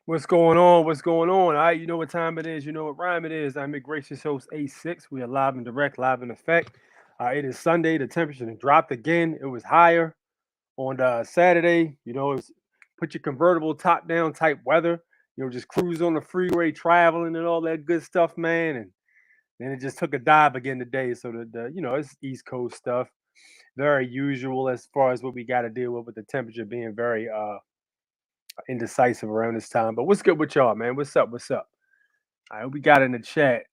What's going on? What's going on? All right, you know what time it is. You know what rhyme it is. I'm your gracious host, A6. We are live and direct, live in effect. It is Sunday. The temperature dropped again. It was higher on Saturday. You know, it's put your convertible top down type weather. You know, just cruise on the freeway, traveling and all that good stuff, man. And then it just took a dive again today. So the you know, it's East Coast stuff. Very usual as far as what we got to deal with the temperature being very indecisive around this time. But what's good with y'all, man? What's up? What's up? All right, we got in the chat.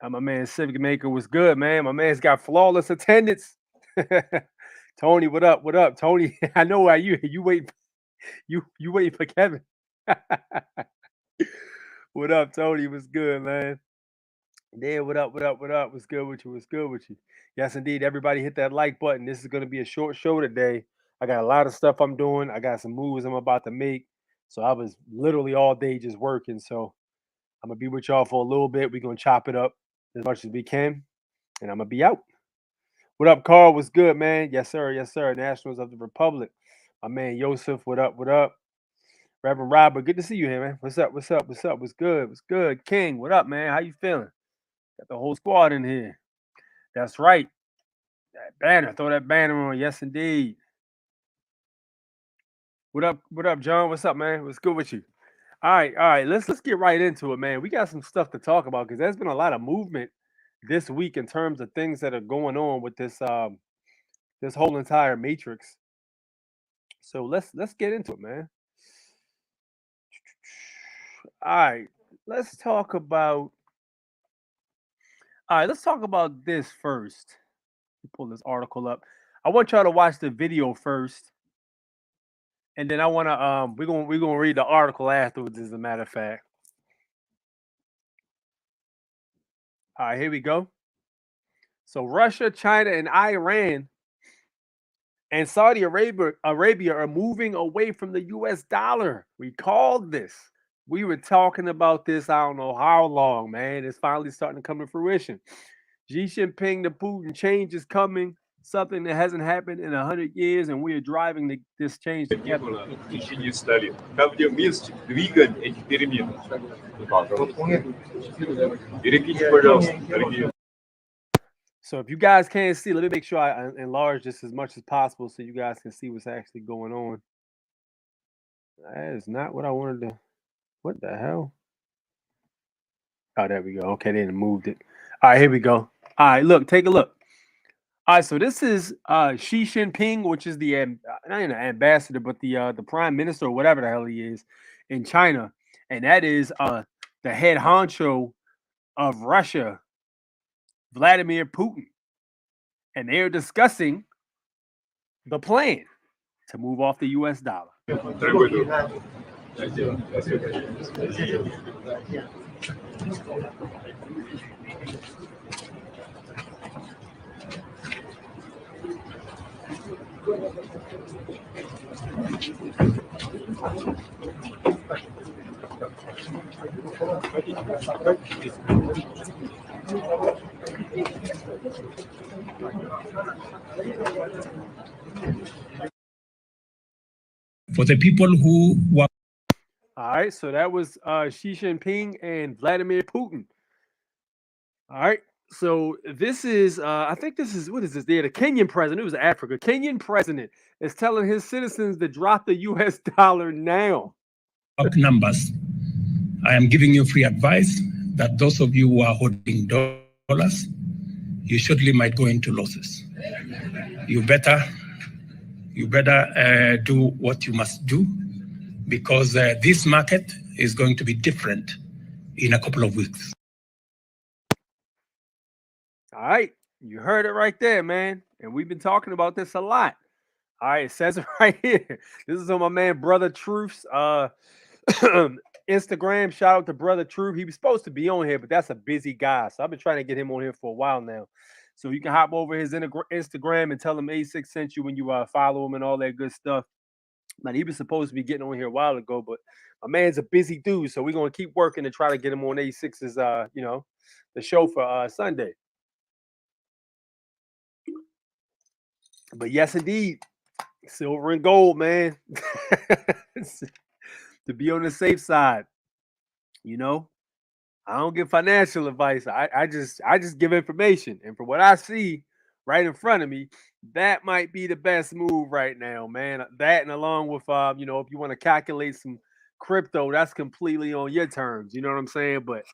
My man Civic Maker was good, man. My man's got flawless attendance. Tony, what up? What up, Tony? I know why you wait. You waiting for Kevin. What up, Tony? What's good, man? Yeah, what up? What up? What up? What's good with you? What's good with you? Yes, indeed. Everybody hit that like button. This is going to be a short show today. I got a lot of stuff I'm doing. I got some moves I'm about to make. So I was literally all day just working. So I'm gonna be with y'all for a little bit. We're gonna chop it up as much as we can, and I'm gonna be out. What up, Carl? What's good, man? Yes, sir. Yes, sir. Nationals of the Republic. My man Yosef, what up? What up? Reverend Robert, good to see you here, man. What's up? What's up? What's up? What's good? What's good? King, what up, man? How you feeling? Got the whole squad in here. That's right. That banner. Throw that banner on. Yes, indeed. What up? What up, John? What's up, man? What's good with you? All right, all right. Let's get right into it, man. We got some stuff to talk about because there's been a lot of movement this week in terms of things that are going on with this whole entire matrix. So let's get into it, man. All right, let's talk about. All right, let's talk about this first. Let me pull this article up. I want y'all to watch the video first, and then I want to we're gonna read the article afterwards. As a matter of fact. All right, here we go. So Russia, China, and Iran and Saudi Arabia are moving away from the US dollar. We called this. We were talking about this, I don't know how long, man. It's finally starting to come to fruition. Xi Jinping to Putin, change is coming, something that hasn't happened in 100 years, and we are driving this change Не together. было в течение 100 лет. Там, где вместе двигаем эти перемены. Перекиньте, пожалуйста, дорогие. So if you guys can't see, let me make sure I enlarge this as much as possible so you guys can see what's actually going on. That is not what I wanted to. What the hell? Oh, there we go. Okay, they done moved it. All right, here we go. All right, look, take a look. All right, so this is Xi Jinping, which is the not even an ambassador, but the prime minister or whatever the hell he is in China, and that is the head honcho of Russia, Vladimir Putin, and they are discussing the plan to move off the U.S. dollar. Дорогой друг. For the people who were. All right, so that was Xi Jinping and Vladimir Putin. All right, so this is, I think this is, what is this? They're the Kenyan president. It was Africa. Kenyan president is telling his citizens to drop the U.S. dollar now. Numbers. I am giving you free advice that those of you who are holding dollars, you surely might go into losses. You better do what you must do, because this market is going to be different in a couple of weeks. All right, you heard it right there, man. And we've been talking about this a lot. All right, it says it right here. This is on my man Brother Truth's Instagram. Shout out to Brother Truth. He was supposed to be on here, but that's a busy guy. So I've been trying to get him on here for a while now. So you can hop over his Instagram and tell him A6 sent you when you follow him and all that good stuff. Man, he was supposed to be getting on here a while ago, but my man's a busy dude. So we're going to keep working to try to get him on A6's, the show for Sunday. But yes, indeed, silver and gold, man. To be on the safe side, you know. I don't give financial advice. I just give information. And from what I see right in front of me, that might be the best move right now, man. That and along with if you want to calculate some crypto, that's completely on your terms. You know what I'm saying? But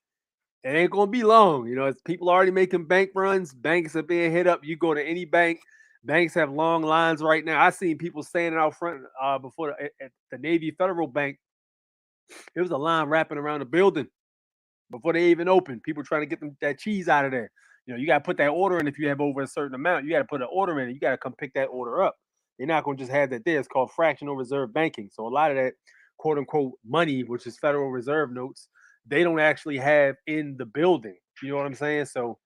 it ain't gonna be long. It's people already making bank runs. Banks are being hit up. You go to any bank, banks have long lines right now. I seen people standing out front before at the Navy Federal Bank. It was a line wrapping around the building before they even open. People trying to get that cheese out of there. You got to put that order in if you have over a certain amount. You got to put an order in. You got to come pick that order up. They're not going to just have that there. It's called fractional reserve banking. So a lot of that quote unquote money, which is Federal Reserve notes, they don't actually have in the building. You know what I'm saying? So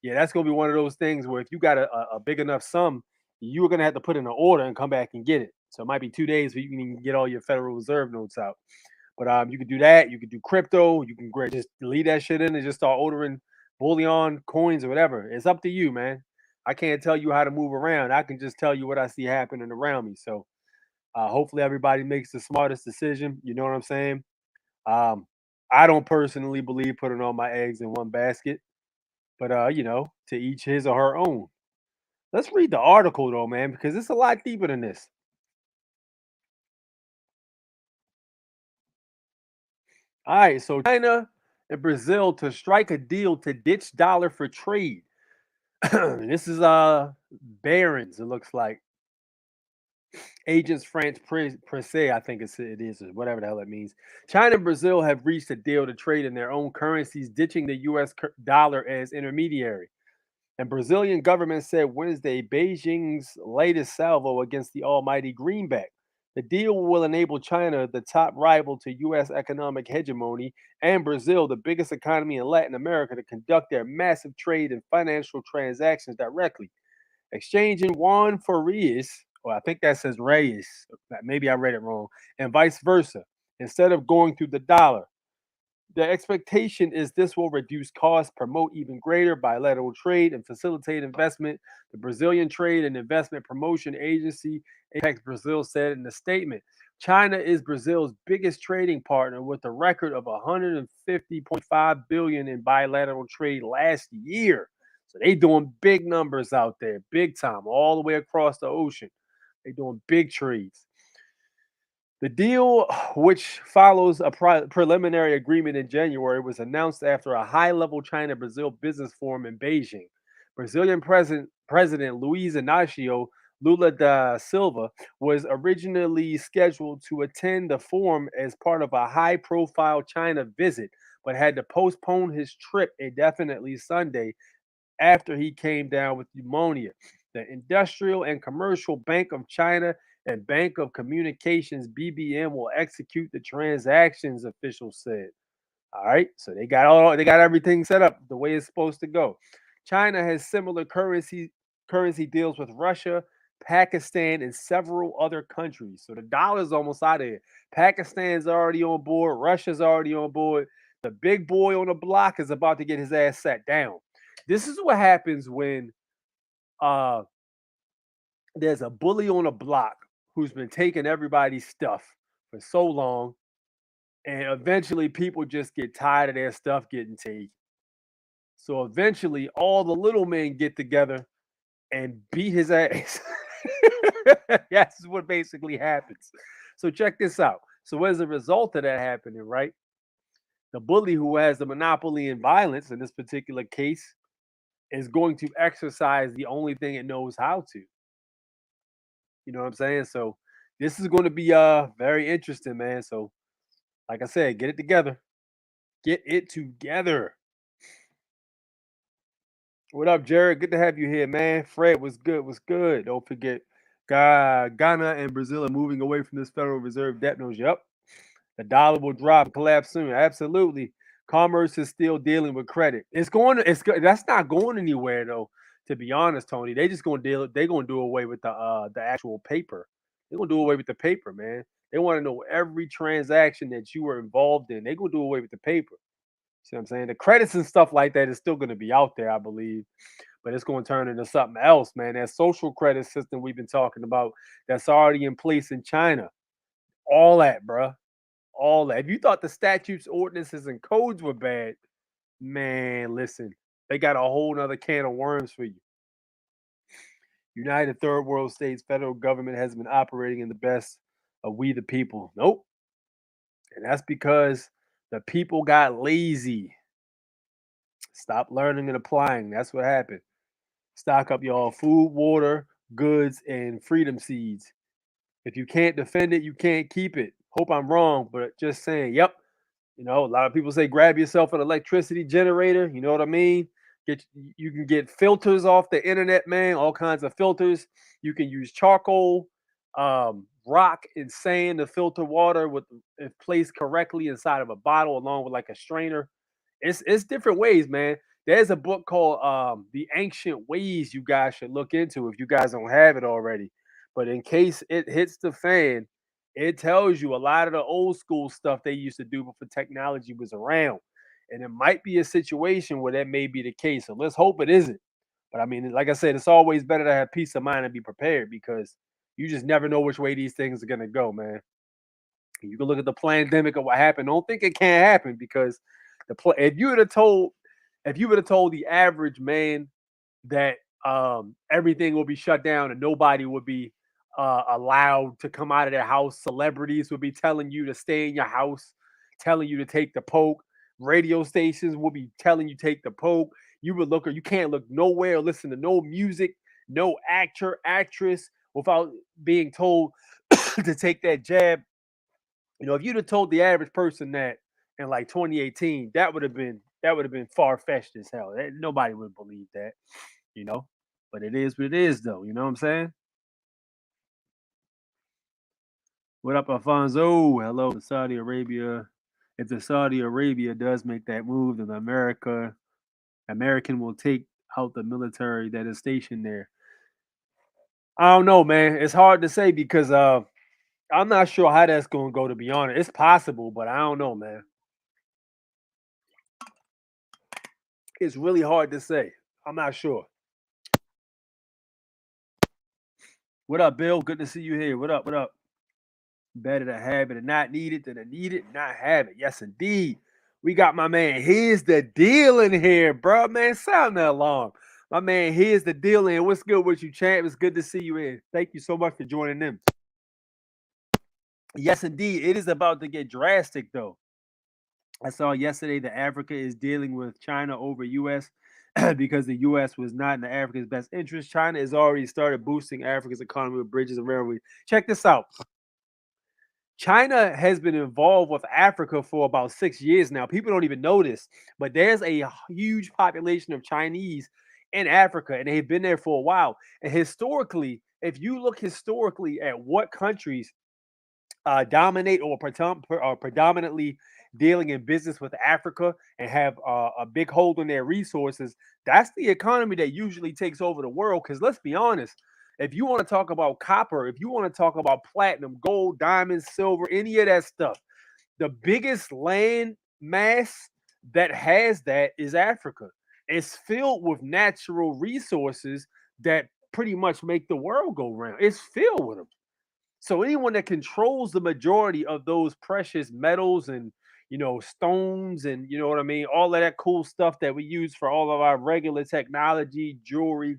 yeah, that's going to be one of those things where if you got a big enough sum, you're going to have to put in an order and come back and get it. So it might be 2 days before you can even get all your Federal Reserve notes out. But you can do that. You can do crypto. You can just leave that shit in and just start ordering bullion, coins, or whatever. It's up to you, man. I can't tell you how to move around. I can just tell you what I see happening around me. So hopefully everybody makes the smartest decision. You know what I'm saying? Um, I don't personally believe putting all my eggs in one basket, but to each his or her own. Let's read the article though, man, because it's a lot deeper than this. All right, so China and Brazil to strike a deal to ditch dollar for trade. This is Barron's, it looks like. Agents France Presse, I think it is, or whatever the hell it means. China and Brazil have reached a deal to trade in their own currencies, ditching the US dollar as intermediary. And Brazilian government said Wednesday Beijing's latest salvo against the almighty greenback. The deal will enable China, the top rival to U.S. economic hegemony, and Brazil, the biggest economy in Latin America, to conduct their massive trade and financial transactions directly, exchanging Juan for Reis, or I think that says Reyes, maybe I read it wrong, and vice versa, instead of going through the dollar. The expectation is this will reduce costs, promote even greater bilateral trade, and facilitate investment. The Brazilian Trade and Investment Promotion Agency, Apex Brazil, said in a statement. China is Brazil's biggest trading partner with a record of 150.5 billion in bilateral trade last year. So they doing big numbers out there, big time, all the way across the ocean. They doing big trades. The deal, which follows a preliminary agreement in January, was announced after a high level China Brazil business forum in Beijing. Brazilian President Luiz Inácio Lula da Silva was originally scheduled to attend the forum as part of a high profile China visit, but had to postpone his trip indefinitely Sunday after he came down with pneumonia. The Industrial and Commercial Bank of China and Bank of Communications BBM will execute the transactions, officials said. All right, so they got everything set up the way it's supposed to go. China has similar currency deals with Russia, Pakistan, and several other countries. So the dollar's almost out of here. Pakistan's already on board. Russia's already on board. The big boy on the block is about to get his ass sat down. This is what happens when uh there's a bully on a block who's been taking everybody's stuff for so long, and eventually people just get tired of their stuff getting taken. So eventually all the little men get together and beat his ass. That's what basically happens. So check this out. So as a result of that happening, right? The bully who has the monopoly in violence in this particular case is going to exercise the only thing it knows how to. You know what I'm saying? So this is going to be very interesting, man. So like I said, get it together. Get it together. What up, Jared? Good to have you here, man. Fred, what's good? What's good? Don't forget, Ghana and Brazil are moving away from this Federal Reserve debt notes. Yep. The dollar will drop, collapse soon. Absolutely. Commerce is still dealing with credit. That's not going anywhere though. To be honest, Tony, they just gonna deal. They gonna do away with the actual paper. They're gonna do away with the paper, man. They want to know every transaction that you were involved in. They gonna do away with the paper. See what I'm saying? The credits and stuff like that is still gonna be out there, I believe. but it's going to turn into something else, man. That social credit system we've been talking about that's already in place in China, all that, bruh. All that. If you thought the statutes, ordinances, and codes were bad, man, listen, they got a whole nother can of worms for you. United Third World States federal government has been operating in the best of we the people. Nope. And that's because the people got lazy. Stop learning and applying. That's what happened. Stock up y'all food, water, goods, and freedom seeds. If you can't defend it, you can't keep it. Hope I'm wrong, but just saying, yep. A lot of people say grab yourself an electricity generator. You know what I mean? You can get filters off the internet, man. All kinds of filters. You can use charcoal, rock, and sand to filter water if placed correctly inside of a bottle, along with like a strainer. It's different ways, man. There's a book called The Ancient Ways you guys should look into if you guys don't have it already. But in case it hits the fan, it tells you a lot of the old school stuff they used to do before technology was around. And it might be a situation where that may be the case. So let's hope it isn't. But I mean, like I said, it's always better to have peace of mind and be prepared because you just never know which way these things are gonna go, man. You can look at the pandemic of what happened. Don't think it can't happen because if you would have told the average man that everything will be shut down and nobody would be allowed to come out of their house. Celebrities would be telling you to stay in your house, telling you to take the poke. Radio stations will be telling you take the poke. You would look, or you can't look nowhere, listen to no music, no actor, actress without being told to take that jab. If you'd have told the average person that in like 2018, that would have been far fetched as hell. Nobody would believe that, you know. But it is what it is, though. You know what I'm saying? What up, Alfonso? Hello, Saudi Arabia. If the Saudi Arabia does make that move, then American will take out the military that is stationed there. I don't know, man. It's hard to say because I'm not sure how that's going to go. To be honest, it's possible, but I don't know, man. It's really hard to say. I'm not sure. What up, Bill? Good to see you here. What up? What up? Better to have it and not need it than to need it and not have it. Yes, indeed. We got my man. Here's the deal in here, bro. Man, sound the alarm. My man, here's the deal in. What's good with you, champ? It's good to see you in. Thank you so much for joining them. Yes, indeed. It is about to get drastic, though. I saw yesterday that Africa is dealing with China over U.S. because the U.S. was not in Africa's best interest. China has already started boosting Africa's economy with bridges and railways. Check this out. China has been involved with Africa for about 6 years now. People don't even know this, but there's a huge population of Chinese in Africa, and they've been there for a while. And historically, if you look historically at what countries dominate or predominantly dealing in business with Africa and have a big hold on their resources, that's the economy that usually takes over the world. Because let's be honest, if you want to talk about copper, if you want to talk about platinum, gold, diamonds, silver, any of that stuff, the biggest land mass that has that is Africa. It's filled with natural resources that pretty much make the world go round. It's filled with them. So anyone that controls the majority of those precious metals and stones and you know what I mean, all of that cool stuff that we use for all of our regular technology, jewelry,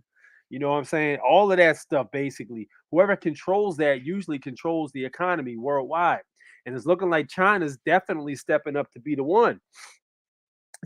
you know what I'm saying, all of that stuff basically. Whoever controls that usually controls the economy worldwide, and it's looking like China's definitely stepping up to be the one.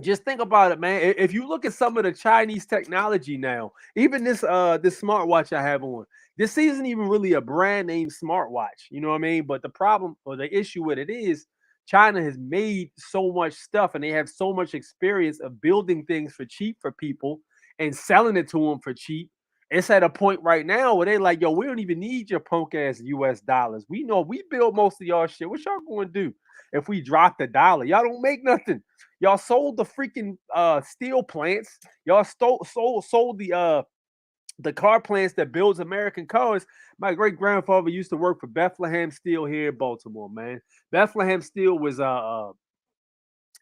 Just think about it, man. If you look at some of the Chinese technology now, even this smartwatch I have on, this isn't even really a brand name smartwatch. You know what I mean? But the problem or the issue with it is China has made so much stuff and they have so much experience of building things for cheap for people and selling it to them for cheap. It's at a point right now where they're like, yo, we don't even need your punk ass US dollars. We know we build most of y'all shit. What y'all going to do if we drop the dollar? Y'all don't make nothing. Y'all sold the freaking steel plants. Y'all sold the car plants that builds American cars. My great grandfather used to work for Bethlehem Steel here in Baltimore, man. Bethlehem Steel was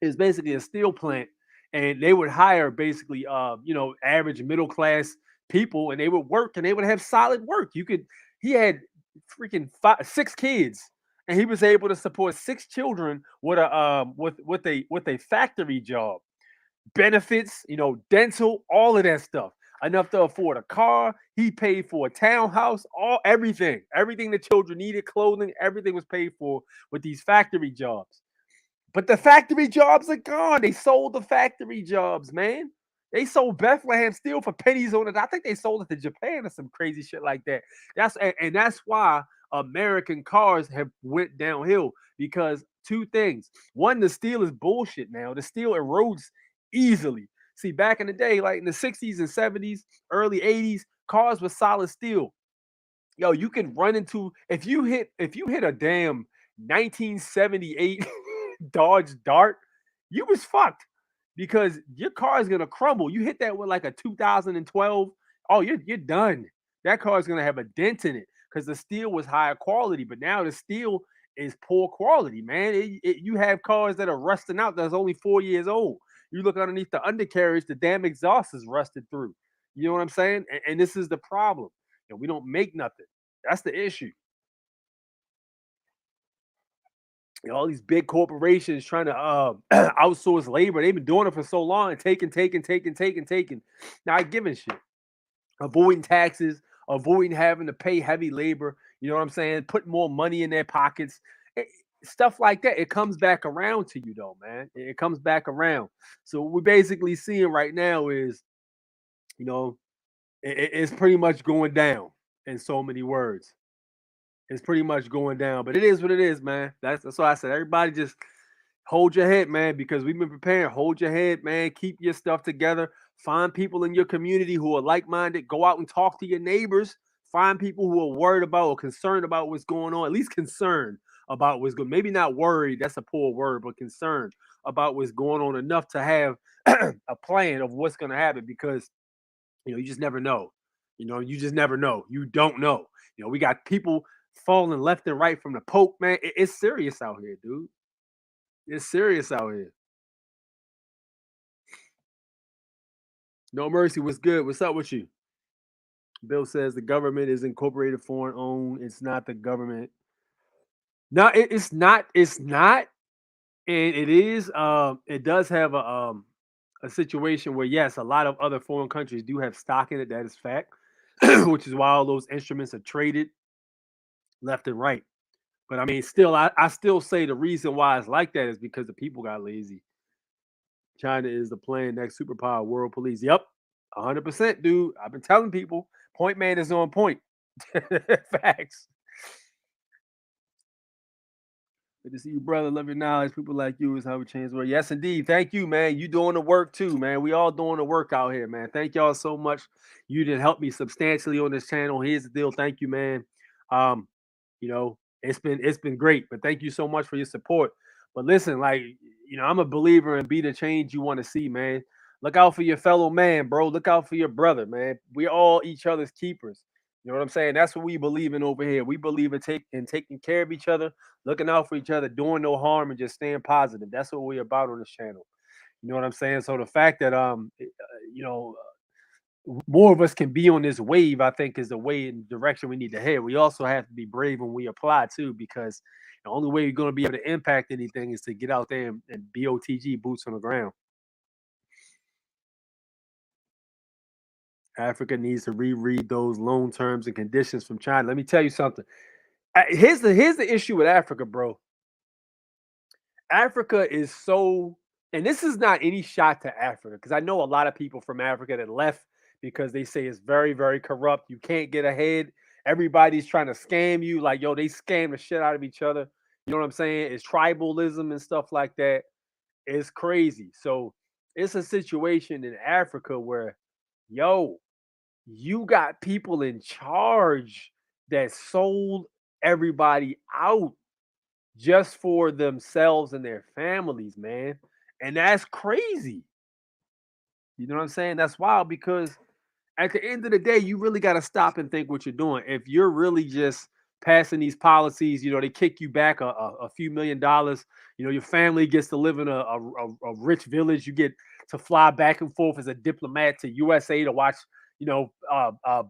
is basically a steel plant and they would hire basically, average middle class people, and they would work, and they would have solid work. He had freaking 6 kids, and he was able to support 6 children with a factory job, benefits, dental, all of that stuff. Enough to afford a car. He paid for a townhouse, everything the children needed, clothing, everything was paid for with these factory jobs. But the factory jobs are gone. They sold the factory jobs, man. They sold Bethlehem steel for pennies on it. I think they sold it to Japan or some crazy shit like that. And that's why American cars have went downhill, because two things. One, the steel is bullshit now. The steel erodes easily. See, back in the day, like in the 60s and 70s, early 80s, cars were solid steel. Yo, you can run into, if you hit a damn 1978 Dodge Dart, you was fucked, because your car is gonna crumble. You hit that with like a 2012, oh, you're done. That car is gonna have a dent in it because the steel was higher quality, but now the steel is poor quality, man. You have cars that are rusting out that's only 4 years old. You look underneath the undercarriage, the damn exhaust is rusted through. You know what I'm saying? And this is the problem. We don't make nothing. That's the issue. All these big corporations trying to outsource labor. They've been doing it for so long and taking, not giving shit. Avoiding taxes, avoiding having to pay heavy labor. You know what I'm saying? Putting more money in their pockets. Stuff like that. It comes back around to you, though, man. It comes back around. So what we're basically seeing right now is, it's pretty much going down in so many words. It's pretty much going down, but it is what it is, man. That's why I said, everybody just hold your head, man, because we've been preparing. Hold your head, man. Keep your stuff together. Find people in your community who are like-minded. Go out and talk to your neighbors. Find people who are worried about or concerned about what's going on. At least concerned about what's going. Maybe not worried. That's a poor word, but concerned about what's going on enough to have a plan of what's going to happen, because you just never know. You just never know. You don't know. We got people falling left and right from the Pope, man. It's serious out here, dude. It's serious out here. No Mercy, what's good? What's up with you? Bill says the government is incorporated foreign owned. It's not the government. No, it's not. It's not. And it is. It does have a situation where, yes, a lot of other foreign countries do have stock in it. That is fact, which is why all those instruments are traded left and right. But I mean, still, I still say the reason why it's like that is because the people got lazy. China is the planned next superpower, world police. Yep, 100%, dude. I've been telling people, Point Man is on point. Facts. Good to see you, brother. Love your knowledge. People like you is how we change the world. Yes, indeed. Thank you, man. You doing the work too, man. We all doing the work out here, man. Thank y'all so much. You did help me substantially on this channel. Here's the deal. Thank you, man. Um, it's been great, but thank you so much for your support. But listen, like, I'm a believer in be the change you want to see, man. Look out for your fellow man, bro. Look out for your brother, man. We all each other's keepers. You know what I'm saying? That's what we believe in over here. We believe in taking care of each other, looking out for each other, doing no harm, and just staying positive. That's what we're about on this channel. You know what I'm saying? So the fact that you know, more of us can be on this wave, I think, is the way in the direction we need to head. We also have to be brave when we apply too, because the only way you're going to be able to impact anything is to get out there and BOTG, boots on the ground. Africa needs to reread those loan terms and conditions from China. Let me tell you something. Here's the issue with Africa, bro. Africa is so, and this is not any shot to Africa, because I know a lot of people from Africa that left because they say it's very, very corrupt. You can't get ahead. Everybody's trying to scam you. Like, yo, they scam the shit out of each other. You know what I'm saying? It's tribalism and stuff like that. It's crazy. So it's a situation in Africa where, yo, you got people in charge that sold everybody out just for themselves and their families, man. And that's crazy. You know what I'm saying? That's wild, because at the end of the day, you really got to stop and think what you're doing. If you're really just passing these policies, they kick you back a few $1 million. Your family gets to live in a rich village. You get to fly back and forth as a diplomat to USA to watch,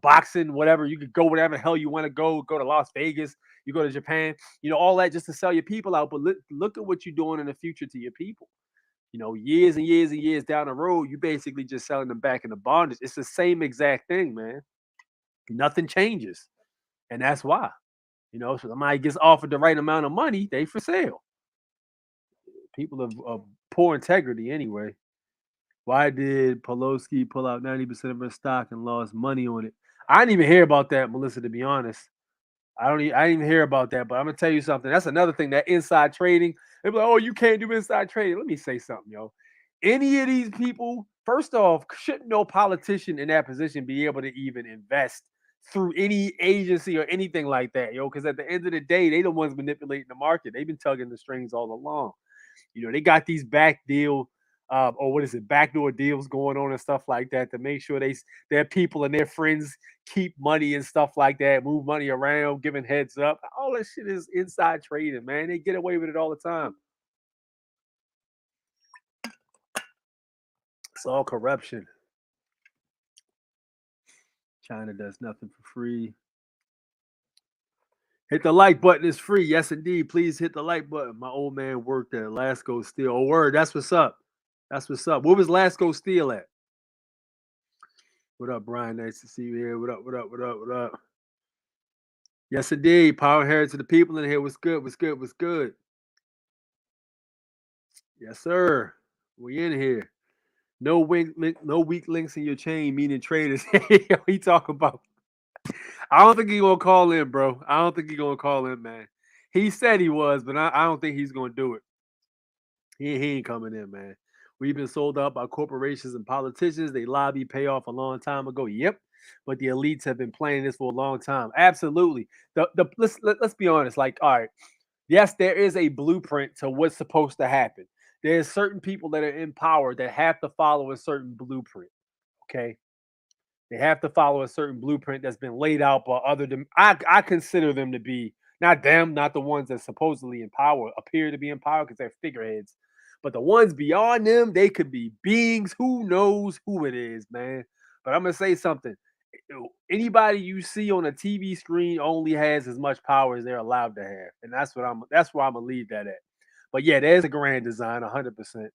boxing, whatever. You could go whatever the hell you want to go to Las Vegas, you go to Japan, all that just to sell your people out. But look at what you're doing in the future to your people. Years and years and years down the road, you basically just selling them back into bondage. It's the same exact thing, man. Nothing changes. And that's why. So somebody gets offered the right amount of money, they for sale. People of poor integrity anyway. Why did Pelosi pull out 90% of her stock and lost money on it? I didn't even hear about that, Melissa, to be honest. I didn't even hear about that, but I'm gonna tell you something. That's another thing, that inside trading. They're like, oh, you can't do inside trading. Let me say something, yo. Any of these people, first off, shouldn't no politician in that position be able to even invest through any agency or anything like that, yo? Because at the end of the day, they the ones manipulating the market. They've been tugging the strings all along. They got these backdoor deals going on and stuff like that to make sure their people and their friends keep money and stuff like that, move money around, giving heads up. All that shit is inside trading, man. They get away with it all the time. It's all corruption. China does nothing for free. Hit the like button. It's free. Yes, indeed. Please hit the like button. My old man worked at Lasco Steel. Oh, word. That's what's up. That's what's up. Where was Lasco Steel at? What up, Brian? Nice to see you here. What up? What up? What up? What up? Yes, indeed. Power hair to the people in here. What's good? What's good? What's good? Yes, sir. We in here. No weak links in your chain, meaning traders. What you talking about? I don't think he's gonna call in, bro. I don't think he's gonna call in, man. He said he was, but I don't think he's gonna do it. He ain't coming in, man. We've been sold out by corporations and politicians. They lobby payoff a long time ago. Yep. But the elites have been playing this for a long time. Absolutely. Let's be honest. Like, all right, yes, there is a blueprint to what's supposed to happen. There's certain people that are in power that have to follow a certain blueprint. Okay. They have to follow a certain blueprint that's been laid out by other than I consider them to be not them, not the ones that supposedly in power appear to be in power because they're figureheads. But the ones beyond them, they could be beings. Who knows who it is, man? But I'm gonna say something. Anybody you see on a TV screen only has as much power as they're allowed to have, and that's where I'm gonna leave that at. But yeah, there's a grand design, 100%,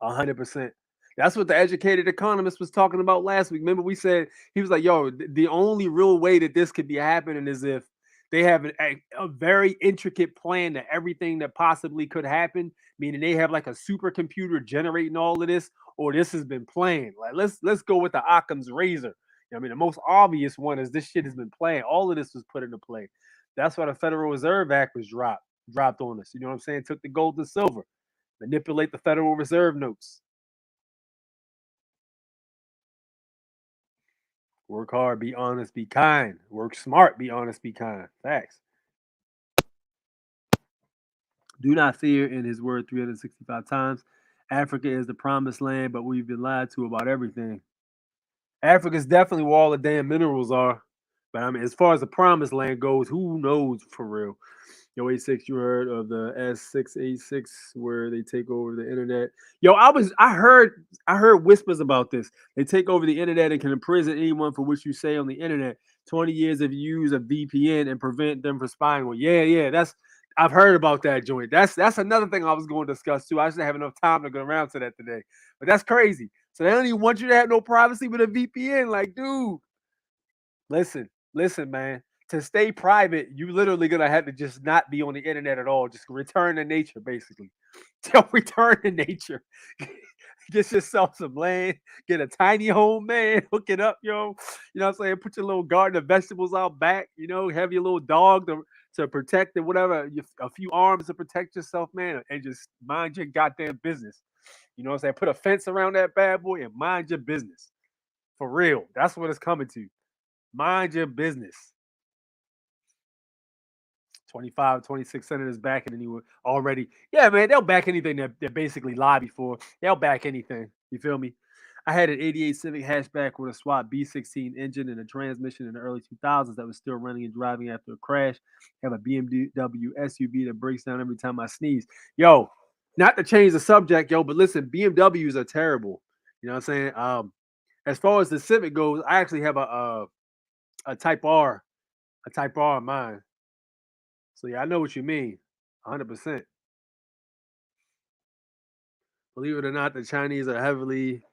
100%. That's what the educated economist was talking about last week. Remember, we said he was like, "Yo, the only real way that this could be happening is if they have a very intricate plan to everything that possibly could happen, meaning they have like a supercomputer generating all of this, or this has been planned. Like let's go with the Occam's razor. I mean, the most obvious one is this shit has been planned. All of this was put into play. That's why the Federal Reserve Act was dropped on us. You know what I'm saying? Took the gold and silver, manipulate the Federal Reserve notes. Work hard, be honest, be kind. Work smart, be honest, be kind. Facts. Do not fear in his word 365 times. Africa is the promised land, but we've been lied to about everything. Africa's definitely where all the damn minerals are. But I mean, as far as the promised land goes, who knows for real? Yo, 86, you heard of the S686 where they take over the internet. Yo, I heard whispers about this. They take over the internet and can imprison anyone for what you say on the internet. 20 years if you use a VPN and prevent them from spying on. Yeah, I've heard about that joint. That's another thing I was going to discuss too. I just didn't have enough time to go around to that today. But that's crazy. So they don't even want you to have no privacy with a VPN. Like, dude, listen, man. To stay private, you literally gonna have to just not be on the internet at all. Just return to nature, basically. Return to nature. Get yourself some land, get a tiny home, man. Hook it up, yo. You know what I'm saying? Put your little garden of vegetables out back, have your little dog to protect and whatever, a few arms to protect yourself, man, and just mind your goddamn business. You know what I'm saying? Put a fence around that bad boy and mind your business. For real. That's what it's coming to. Mind your business. 25, 26 senators backing anyone already. Yeah, man, they'll back anything that they basically lobby for. They'll back anything. You feel me? I had an 88 Civic hatchback with a SWAT B16 engine and a transmission in the early 2000s that was still running and driving after a crash. I have a BMW SUV that breaks down every time I sneeze. Yo, not to change the subject, yo, but listen, BMWs are terrible. You know what I'm saying? As far as the Civic goes, I actually have a Type R, in mine. So yeah, I know what you mean, 100%. Believe it or not, the Chinese are heavily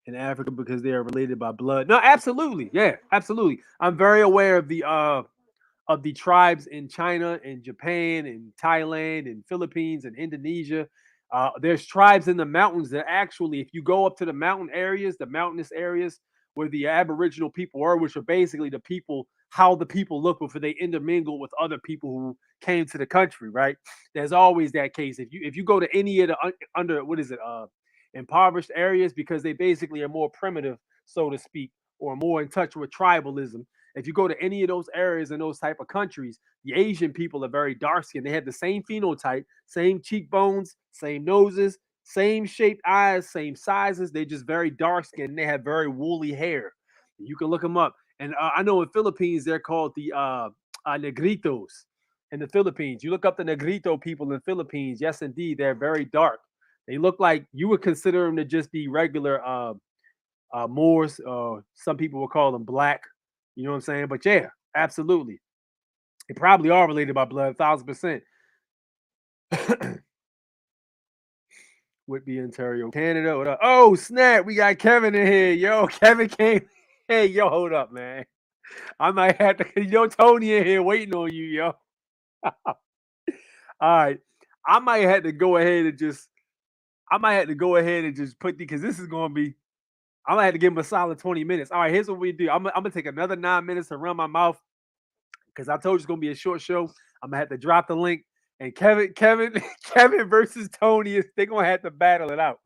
in Africa because they are related by blood. No, absolutely, yeah, absolutely. I'm very aware of the tribes in China and Japan and Thailand and Philippines and Indonesia. There's tribes in the mountains that actually, if you go up to the mountain areas, the mountainous areas where the Aboriginal people are, which are basically the people, how the people look before they intermingle with other people who came to the country, right? There's always that case. If you go to any of the under what is it, impoverished areas, because they basically are more primitive, so to speak, or more in touch with tribalism. If you go to any of those areas in those type of countries, the Asian people are very dark skinned. They have the same phenotype, same cheekbones, same noses, same shaped eyes, same sizes. They're just very dark skinned. They have very woolly hair. You can look them up. And I know in Philippines they're called the negritos. In the Philippines, you look up the negrito people in the Philippines. Yes, indeed, they're very dark. They look like you would consider them to just be regular Moors. Some people will call them black. You know what I'm saying? But yeah, absolutely. They probably are related by blood, 1,000%. Whitby, Ontario, Canada. What up? Oh, snap. We got Kevin in here. Yo, Kevin came. Hey, yo, hold up, man. I might have to, Tony in here waiting on you, yo. All right. I might have to go ahead and just put because this is gonna be I'm gonna have to give him a solid 20 minutes. All right, here's what we do. I'm gonna take another 9 minutes to run my mouth because I told you it's gonna be a short show. I'm gonna have to drop the link. And Kevin versus Tony they're gonna have to battle it out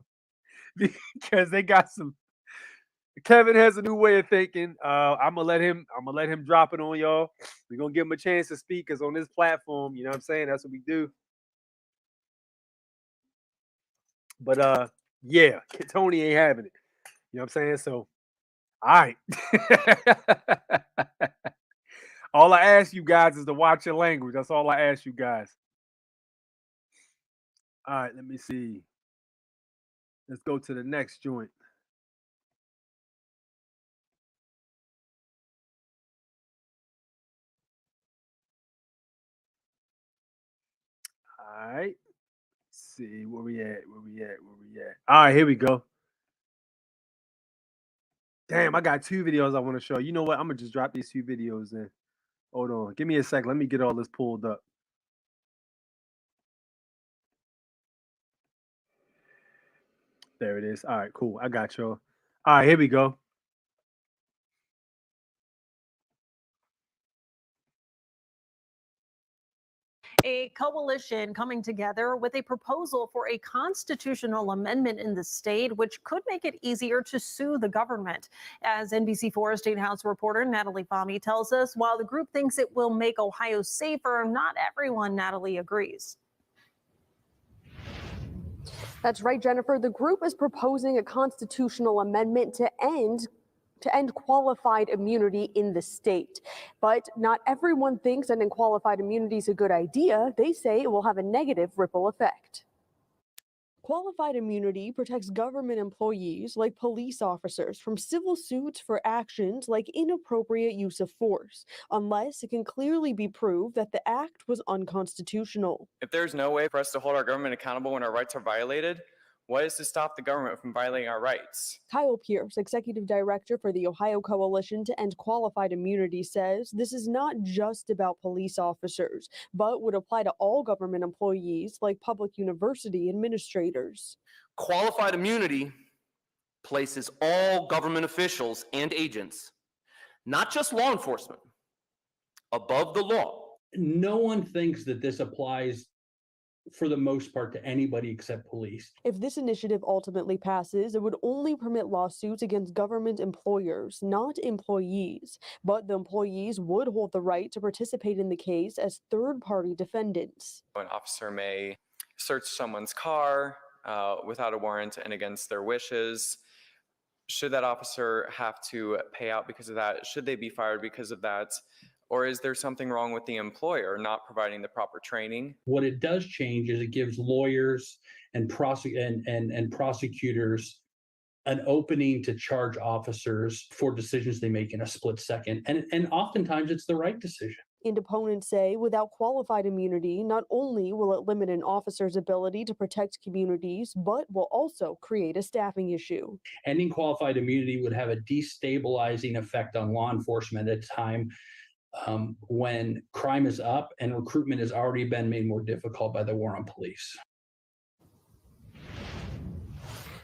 because they got some. Kevin has a new way of thinking. I'm gonna let him drop it on y'all. We're gonna give him a chance to speak because on this platform, you know what I'm saying? That's what we do. But yeah, Tony ain't having it. You know what I'm saying? So all right. All I ask you guys is to watch your language. That's all I ask you guys. All right, let me see. Let's go to the next joint. All right. Let's see where we at. All right, here we go. Damn, I got 2 videos I want to show. You know what? I'm gonna just drop these 2 videos in. Hold on. Give me a sec. Let me get all this pulled up. There it is. All right, cool. I got y'all. All right, here we go. A coalition coming together with a proposal for a constitutional amendment in the state, which could make it easier to sue the government. As NBC4 State House reporter Natalie Fahmy tells us, while the group thinks it will make Ohio safer, not everyone, Natalie, agrees. That's right, Jennifer. The group is proposing a constitutional amendment to end qualified immunity in the state. But not everyone thinks ending qualified immunity is a good idea. They say it will have a negative ripple effect. Qualified immunity protects government employees, like police officers, from civil suits for actions like inappropriate use of force, unless it can clearly be proved that the act was unconstitutional. If there's no way for us to hold our government accountable when our rights are violated, what is to stop the government from violating our rights? Kyle Pierce, executive director for the Ohio Coalition to End Qualified Immunity, says this is not just about police officers, but would apply to all government employees like public university administrators. Qualified immunity places all government officials and agents, not just law enforcement, above the law. No one thinks that this applies for the most part to anybody except police. If this initiative ultimately passes, it would only permit lawsuits against government employers, not employees. But the employees would hold the right to participate in the case as third-party defendants. An officer may search someone's car without a warrant and against their wishes. Should that officer have to pay out because of that? Should they be fired because of that? Or is there something wrong with the employer not providing the proper training? What it does change is it gives lawyers and prosecutors an opening to charge officers for decisions they make in a split second. And oftentimes it's the right decision. And opponents say without qualified immunity, not only will it limit an officer's ability to protect communities, but will also create a staffing issue. Ending qualified immunity would have a destabilizing effect on law enforcement at a time when crime is up and recruitment has already been made more difficult by the war on police.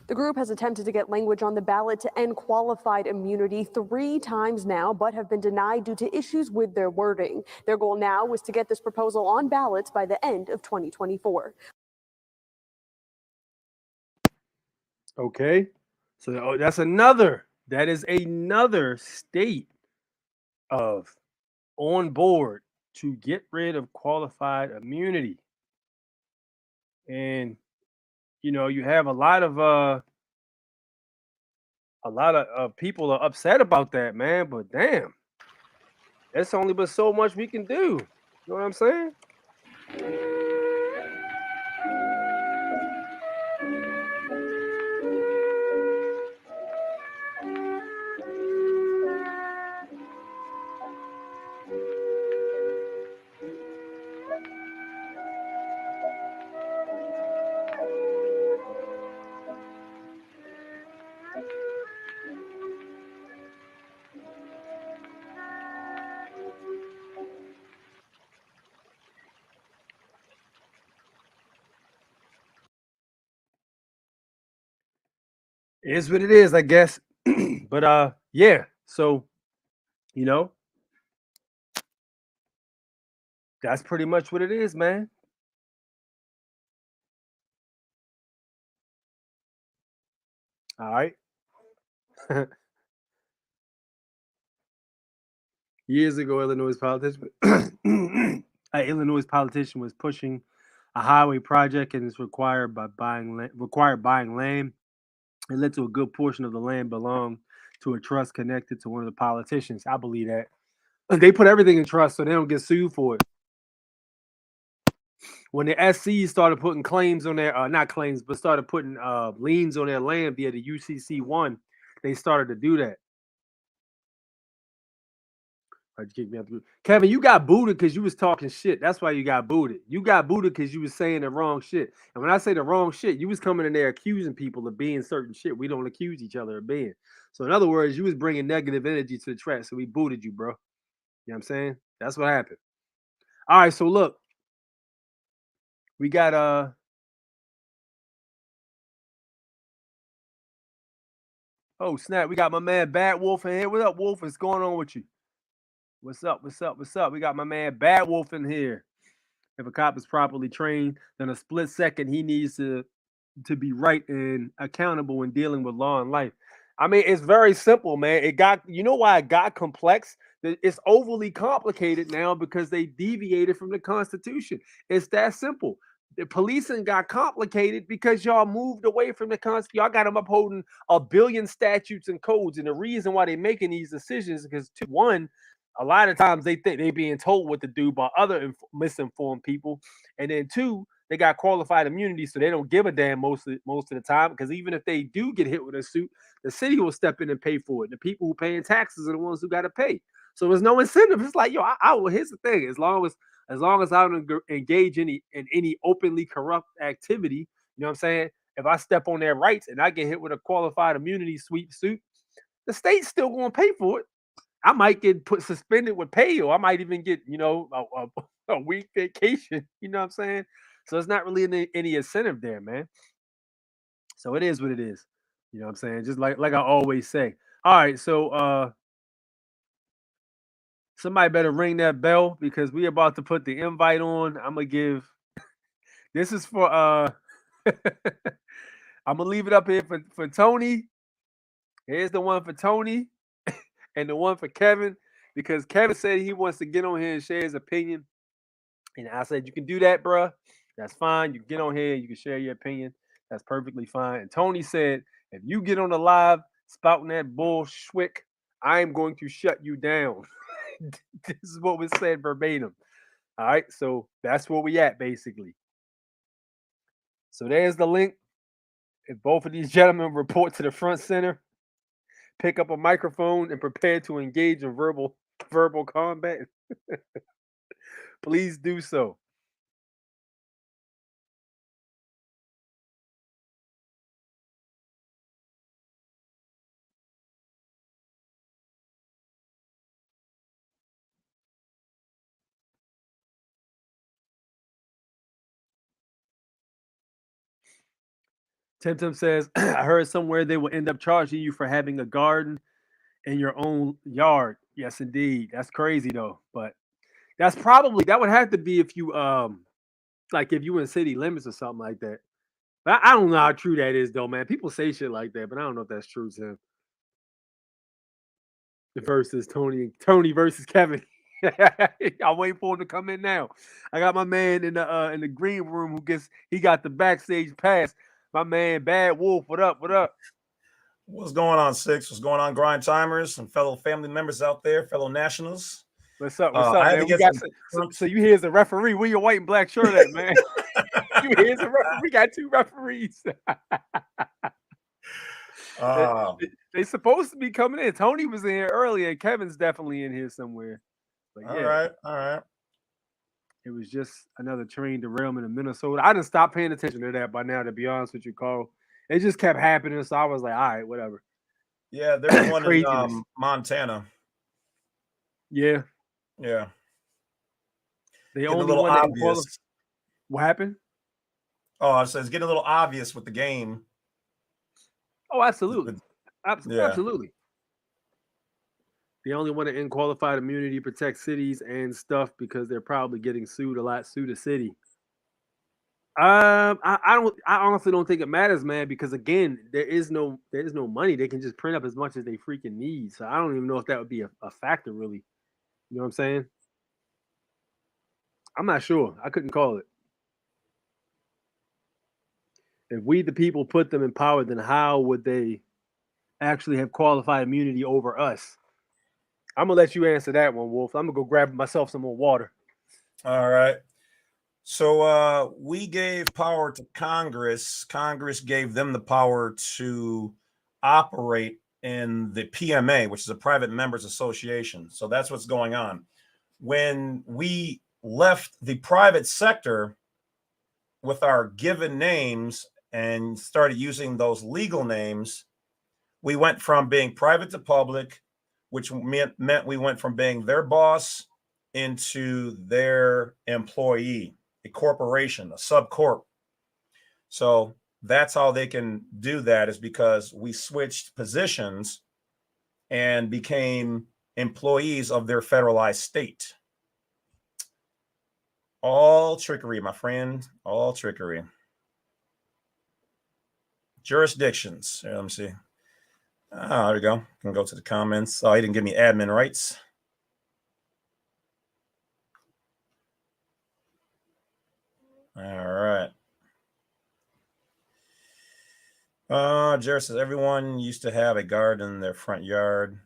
The group has attempted to get language on the ballot to end qualified immunity 3 times now, but have been denied due to issues with their wording. Their goal now was to get this proposal on ballots by the end of 2024. Okay, so that is another state of on board to get rid of qualified immunity. And you have a lot of people are upset about that, man. But damn, there's only but so much we can do. You know what I'm saying? It is what it is, I guess. But yeah. So that's pretty much what it is, man. All right. Years ago, Illinois politician was pushing a highway project and is required buying land. It led to a good portion of the land belong to a trust connected to one of the politicians. I believe that. They put everything in trust so they don't get sued for it. When the SC started putting claims on their, not claims, but started putting liens on their land via the UCC1, they started to do that. Why'd you kick me out the group? Kevin, you got booted because you was talking shit. That's why you got booted. You got booted because you was saying the wrong shit. And when I say the wrong shit, you was coming in there accusing people of being certain shit we don't accuse each other of being. So in other words, you was bringing negative energy to the track, so we booted you, bro. You know what I'm saying? That's what happened. All right, so look. We got oh snap, we got my man Bad Wolf in here. What up, Wolf? What's going on with you? What's up? What's up? What's up? We got my man Bad Wolf in here. If a cop is properly trained, then a split second he needs to be right and accountable in dealing with law and life. I mean, it's very simple, man. You know why it got complex? It's overly complicated now because they deviated from the Constitution. It's that simple. The policing got complicated because y'all moved away from the Constitution. Y'all got them upholding a billion statutes and codes. And the reason why they're making these decisions is because, one, a lot of times they think they're being told what to do by other misinformed people. And then two, they got qualified immunity, so they don't give a damn most of the time. Because even if they do get hit with a suit, the city will step in and pay for it. The people who paying taxes are the ones who got to pay. So there's no incentive. It's like, yo, here's the thing: as long as I don't engage in any openly corrupt activity, you know what I'm saying? If I step on their rights and I get hit with a qualified immunity sweep suit, the state's still going to pay for it. I might get suspended with pay, or I might even get, a week vacation. You know what I'm saying? So it's not really any incentive there, man. So it is what it is. You know what I'm saying? Just like I always say. All right, so somebody better ring that bell because we about to put the invite on. I'm gonna give. This is for I'm gonna leave it up here for Tony. Here's the one for Tony and the one for Kevin because Kevin said he wants to get on here and share his opinion. And I said, you can do that, bruh. That's fine. You can get on here. You can share your opinion. That's perfectly fine. And Tony said, if you get on the live spouting that bullshit, I am going to shut you down. This is what was said verbatim. All right, so that's where we at basically. So there's the link. If both of these gentlemen report to the front center, pick up a microphone and prepare to engage in verbal combat, please do so. Tim says, I heard somewhere they will end up charging you for having a garden in your own yard. Yes, indeed. That's crazy though. But that would have to be if you like if you in city limits or something like that. But I don't know how true that is though, man. People say shit like that, but I don't know if that's true, Tim. The versus Tony versus Kevin. I'm waiting for him to come in now. I got my man in the green room he got the backstage pass. My man Bad Wolf, what up? What up? What's going on, Six? What's going on, Grind Timers and fellow family members out there, fellow nationals? What's up? What's up, man? So you here's the referee. Where your white and black shirt at, man? You here's the referee. We got two referees. They supposed to be coming in. Tony was in here earlier. Kevin's definitely in here somewhere. But yeah. All right. It was just another train derailment in Minnesota. I didn't stop paying attention to that by now, to be honest with you, Carl. It just kept happening, so I was like, all right, whatever. Yeah, there was one in Montana. Yeah. Yeah. The only one obvious. What happened? Oh, so it's getting a little obvious with the game. Oh, absolutely. Yeah. Absolutely. The only one to end qualified immunity protects cities and stuff because they're probably getting sued a lot. Sue the city. I honestly don't think it matters, man, because again, there is no money. They can just print up as much as they freaking need. So I don't even know if that would be a factor, really. You know what I'm saying? I'm not sure. I couldn't call it. If we, the people, put them in power, then how would they actually have qualified immunity over us? I'm gonna let you answer that one, Wolf. I'm gonna go grab myself some more water. All right. So we gave power to Congress. Congress gave them the power to operate in the PMA, which is a private members association. So that's what's going on. When we left the private sector with our given names and started using those legal names, we went from being private to public, which meant we went from being their boss into their employee, a corporation, a subcorp. So that's how they can do that, is because we switched positions and became employees of their federalized state. All trickery, my friend, all trickery. Jurisdictions. Here, let me see. Oh, there we go. Can go to the comments. Oh, he didn't give me admin rights. All right. Jared says everyone used to have a garden in their front yard.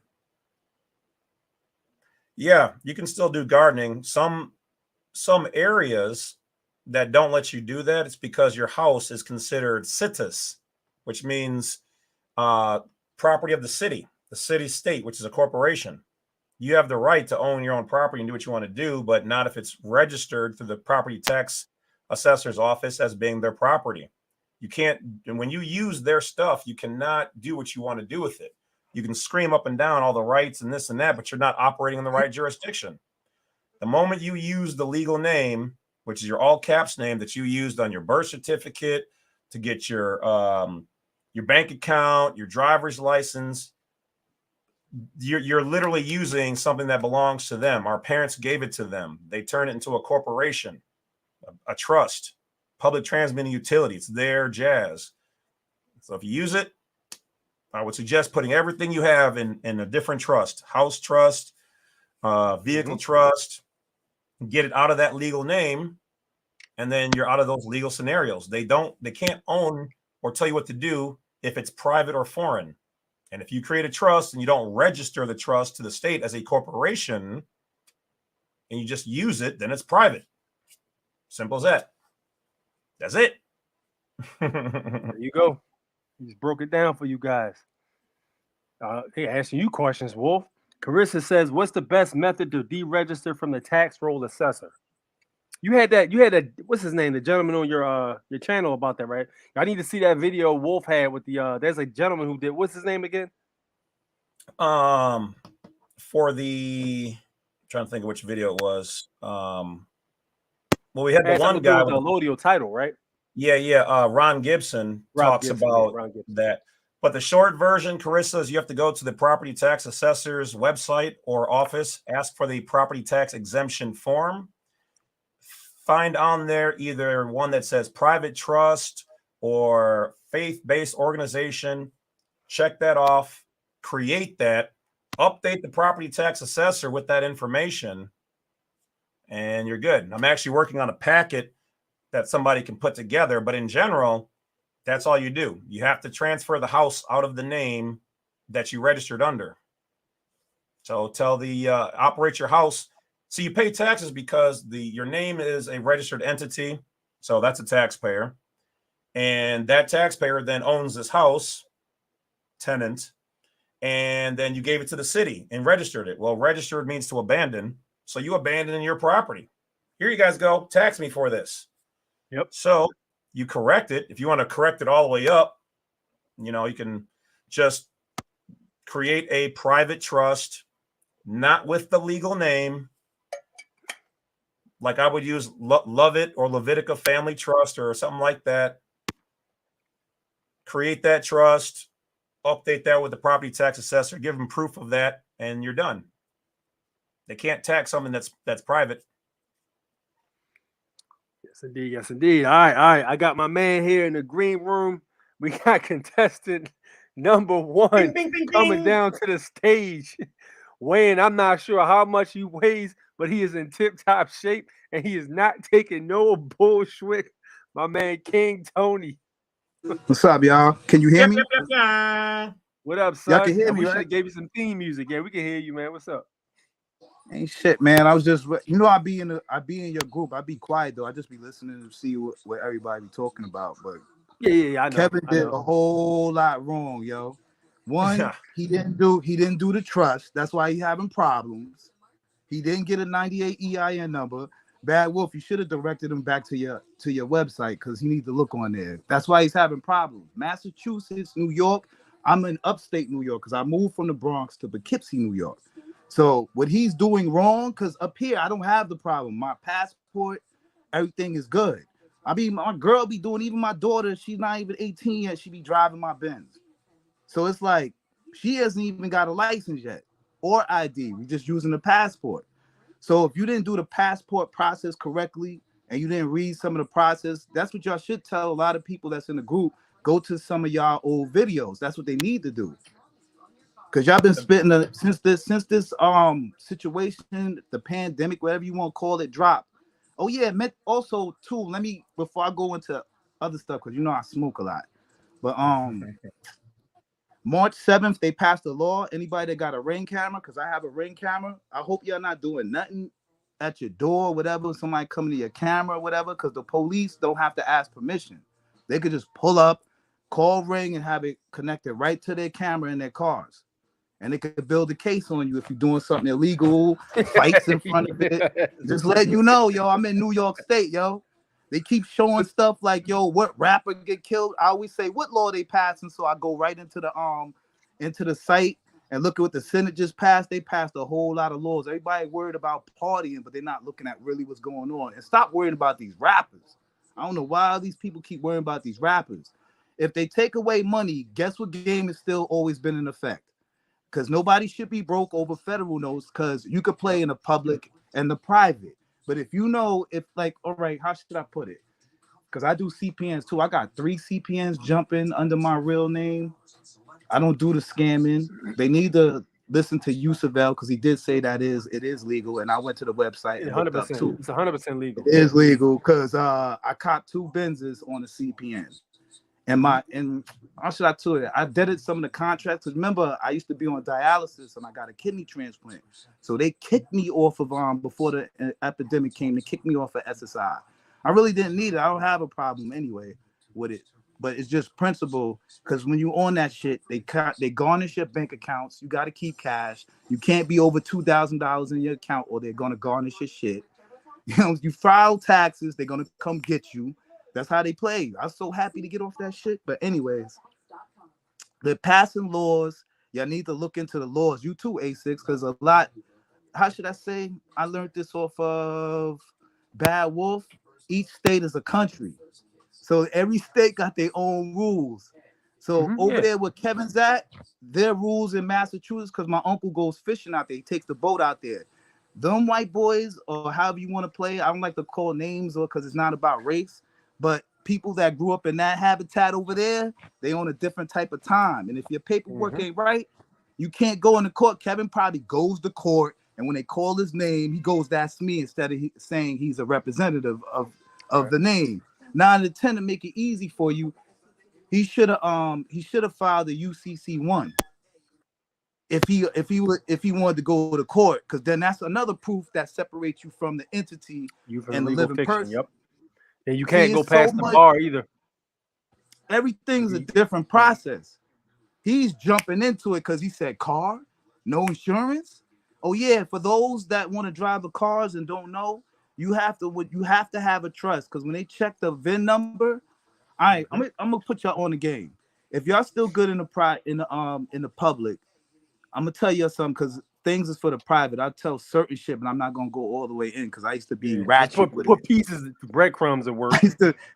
Yeah, you can still do gardening. Some areas that don't let you do that, it's because your house is considered situs, which means property of the city state, which is a corporation. You have the right to own your own property and do what you want to do, but not if it's registered through the property tax assessor's office as being their property. You can't, and when you use their stuff, you cannot do what you want to do with it. You can scream up and down all the rights and this and that, but you're not operating in the right jurisdiction. The moment you use the legal name, which is your all caps name that you used on your birth certificate to get your bank account, your driver's license, you're literally using something that belongs to them. Our parents gave it to them. They turn it into a corporation, a trust, public transmitting utility. It's their jazz. So if you use it, I would suggest putting everything you have in a different trust, house trust, vehicle trust, get it out of that legal name, and then you're out of those legal scenarios. They can't own or tell you what to do if it's private or foreign. And if you create a trust and you don't register the trust to the state as a corporation, and you just use it, then it's private. Simple as that. That's it. There you go. He just broke it down for you guys. Hey, asking you questions, Wolf. Carissa says, "What's the best method to deregister from the tax roll assessor?" You had that. What's his name? The gentleman on your channel about that, right? I need to see that video Wolf had with the. There's a gentleman who did. What's his name again? For the, I'm trying to think of which video it was. Well, we had the one guy with the Lodio title, right? Yeah. Ron Gibson talks about that. But the short version, Carissa, is you have to go to the property tax assessor's website or office, ask for the property tax exemption form. Find on there either one that says private trust or faith-based organization. Check that off, create that, update the property tax assessor with that information, and you're good. I'm actually working on a packet that somebody can put together, but in general, that's all you do. You have to transfer the house out of the name that you registered under. So tell the operate your house. So you pay taxes because your name is a registered entity. So that's a taxpayer. And that taxpayer then owns this house, tenant, and then you gave it to the city and registered it. Well, registered means to abandon. So you abandon your property. Here you guys go. Tax me for this. Yep. So you correct it. If you want to correct it all the way up, you can just create a private trust, not with the legal name. Like I would use Lovett or Levitica Family Trust or something like that. Create that trust, update that with the property tax assessor, give them proof of that, and you're done. They can't tax something that's private. Yes, indeed. All right. I got my man here in the green room. We got contestant number 1 coming down to the stage. Weighing, I'm not sure how much he weighs, but he is in tip-top shape, and he is not taking no bullshit. My man, King Tony. What's up, y'all? Can you hear me? What up, son? Y'all can hear me, we should have right? gave you some theme music. Yeah, we can hear you, man. What's up? Ain't shit, man. I was just, I be in your group. I be quiet though. I just be listening to see what everybody be talking about. But yeah, I know. Kevin did a whole lot wrong, yo. One, he didn't do the trust. That's why he having problems. He didn't get a 98 EIN number. Bad Wolf, you should have directed him back to your website because he needs to look on there. That's why he's having problems. Massachusetts, New York. I'm in upstate New York because I moved from the Bronx to Poughkeepsie, New York. So what he's doing wrong, because up here I don't have the problem. My passport, everything is good. I mean, my girl be doing, even my daughter, she's not even 18 yet. She be driving my Benz. So it's like she hasn't even got a license yet or ID. We just using the passport. So if you didn't do the passport process correctly and you didn't read some of the process, that's what y'all should tell a lot of people that's in the group. Go to some of y'all old videos. That's what they need to do. Because y'all been spitting since this situation, the pandemic, whatever you want to call it, dropped. Oh yeah, also too. Before I go into other stuff, because I smoke a lot. But March 7th, they passed a law. Anybody that got a Ring camera, because I have a Ring camera, I hope y'all not doing nothing at your door, whatever. Somebody coming to your camera, whatever, because the police don't have to ask permission. They could just pull up, call Ring, and have it connected right to their camera in their cars. And they could build a case on you if you're doing something illegal, fights in front of it. Just let you know, yo, I'm in New York State, yo. They keep showing stuff like, yo, what rapper get killed? I always say, what law they passing? So I go right into the site and look at what the Senate just passed. They passed a whole lot of laws. Everybody worried about partying, but they're not looking at really what's going on. And stop worrying about these rappers. I don't know why these people keep worrying about these rappers. If they take away money, guess what game has still always been in effect? Because nobody should be broke over federal notes, because you could play in the public and the private. But if all right, how should I put it? Because I do CPNs too. I got 3 CPNs jumping under my real name. I don't do the scamming. They need to listen to Yusavel, because he did say it is legal. And I went to the website and looked up too. It's 100% legal. It is legal because I caught 2 Benzes on the CPN. And how should I tell you? I did some of the contracts. Remember, I used to be on dialysis and I got a kidney transplant. So they kicked me off of before the epidemic came. They kicked me off of SSI. I really didn't need it. I don't have a problem anyway with it. But it's just principle, because when you on that shit, they garnish your bank accounts. You got to keep cash. You can't be over $2,000 in your account, or they're gonna garnish your shit. You know, you file taxes, they're gonna come get you. That's how they play. I'm so happy to get off that shit. But anyways, they're passing laws. Y'all need to look into the laws. You too, A6, because a lot. How should I say? I learned this off of Bad Wolf. Each state is a country. So every state got their own rules. So over there where Kevin's at, their rules in Massachusetts, because my uncle goes fishing out there. He takes the boat out there. Them white boys, or however you want to play, I don't like to call names, or because it's not about race, but people that grew up in that habitat over there, they on a different type of time. And if your paperwork ain't right, you can't go into court. Kevin probably goes to court, and when they call his name, he goes, "That's me," instead of saying he's a representative of the name. 9 out of 10 to make it easy for you. He should have filed a UCC1 if he wanted to go to court, because then that's another proof that separates you from the entity and the living person. Yep. And you can't go past the bar either. Everything's a different process. He's jumping into it because he said car, no insurance. Oh yeah, for those that want to drive the cars and don't know, you have to have a trust, because when they check the VIN number, I'm gonna put y'all on the game. If y'all still good in the public, I'm gonna tell you something, because things is for the private. I'll tell certain shit, but I'm not gonna go all the way in, because I used to be ratchet with put pieces, breadcrumbs at work.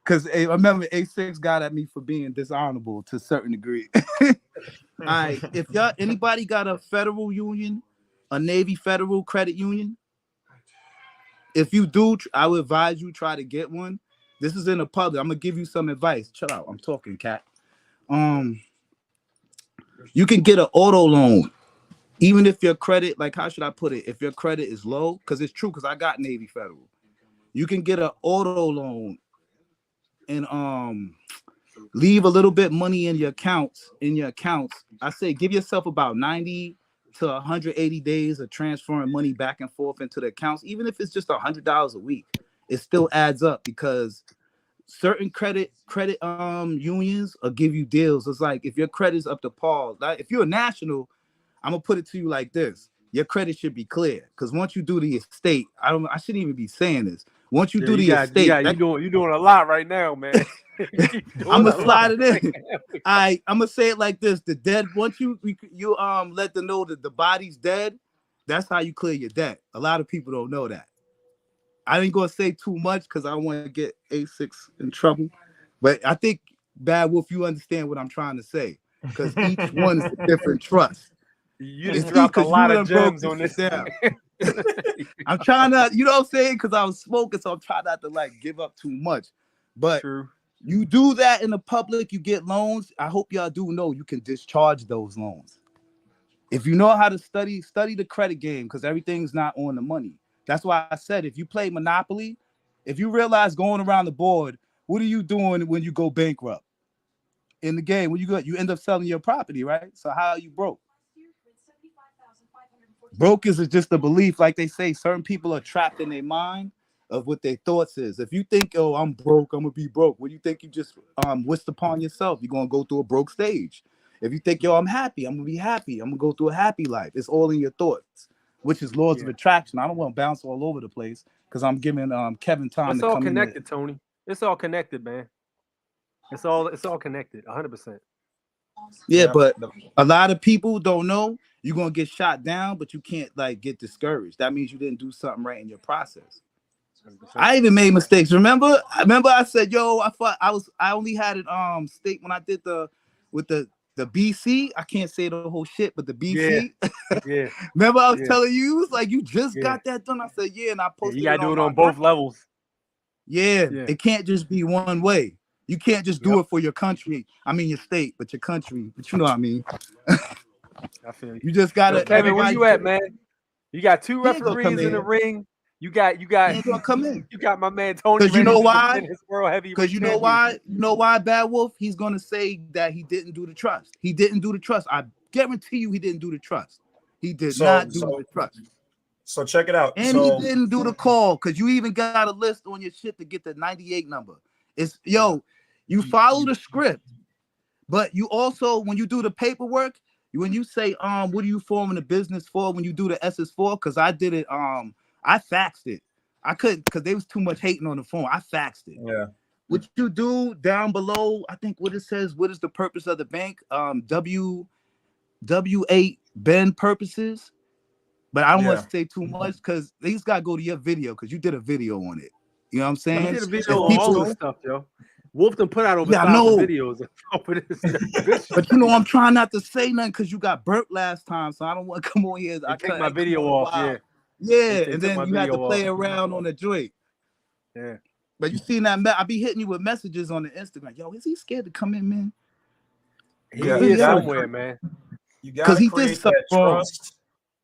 Because I remember A6 got at me for being dishonorable to a certain degree. All right, if anybody got a federal union, a Navy Federal Credit Union, if you do, I would advise you try to get one. This is in the public. I'm gonna give you some advice. Chill out. I'm talking, cat. You can get an auto loan, even if your credit, like, how should I put it? If your credit is low, because it's true, because I got Navy Federal. You can get an auto loan and leave a little bit money in your accounts. I say give yourself about 90 to 180 days of transferring money back and forth into the accounts. Even if it's just $100 a week, it still adds up, because certain credit unions will give you deals. It's like if your credit's up to par, like if you're a national, I'm gonna put it to you like this: your credit should be clear, because once you do the estate, I shouldn't even be saying this. Once you do the estate, you're doing a lot right now, man. I'm gonna slide it in. I'm gonna say it like this: the dead. Once you let them know that the body's dead, that's how you clear your debt. A lot of people don't know that. I ain't gonna say too much because I don't want to get A6 in trouble, but I think Bad Wolf, you understand what I'm trying to say, because each one is a different trust. You just dropped a lot of gems on this. I'm trying to, you know what I'm saying, because I was smoking, so I'm trying not to like give up too much. But you do that in the public, you get loans. I hope y'all do know you can discharge those loans. If you know how to study the credit game, because everything's not on the money. That's why I said, if you play Monopoly, if you realize going around the board, what are you doing when you go bankrupt in the game? When you end up selling your property, right? So how are you broke? Broke is just a belief, like they say. Certain people are trapped in their mind of what their thoughts is. If you think, oh, I'm broke, I'm gonna be broke, what do you think? You just wished upon yourself. You're gonna go through a broke stage. If you think, yo, I'm happy, I'm gonna be happy, I'm gonna go through a happy life. It's all in your thoughts, which is laws of attraction. I don't want to bounce all over the place, because I'm giving Kevin time it's to all come connected, in. Tony. It's all connected, man. It's all connected, 100%. Yeah, but a lot of people don't know. You're gonna get shot down, but you can't like get discouraged. That means you didn't do something right in your process. 100%. I even made mistakes. Remember I said, yo, I only had it state when I did the BC. I can't say the whole shit, but the BC. Yeah. Remember I was telling you, it was like, you just got that done. I said, yeah, and I posted you gotta do it on both levels. Yeah, it can't just be one way. You can't just do it for your country. I mean your state, but your country. But you know what I mean. I feel you. You just gotta. Kevin, where you at, man? You got 2 referees in the ring. You got He ain't gonna come in. you got my man Tony Because you ready know to why? defend his world heavyweight Because you know championship. why? You know why, Bad Wolf? He's gonna say that he didn't do the trust. He didn't do the trust. I guarantee you, he didn't do the trust. He did not do the trust. So check it out. And he didn't do the call because you even got a list on your shit to get the 98 number. It's you follow the script, but you also when you do the paperwork, when you say what are you forming the business for? When you do the SS4, because I did it, I faxed it. I couldn't because there was too much hating on the phone. I faxed it. Yeah. What you do down below, I think what it says, what is the purpose of the bank? W8 Ben purposes. But I don't want to say too much because they just gotta go to your video because you did a video on it. You know what I'm saying? I did a video on all this stuff, yo. Wolf done put out over 1,000 videos over this good shit. But you know, I'm trying not to say nothing because you got burnt last time, so I don't want to come on here. I take my video off, yeah, and then you had to play around on the joint. Yeah. But you seen that? I be hitting you with messages on the Instagram. Yo, is he scared to come in, man? He is somewhere, man. You got to create that trust.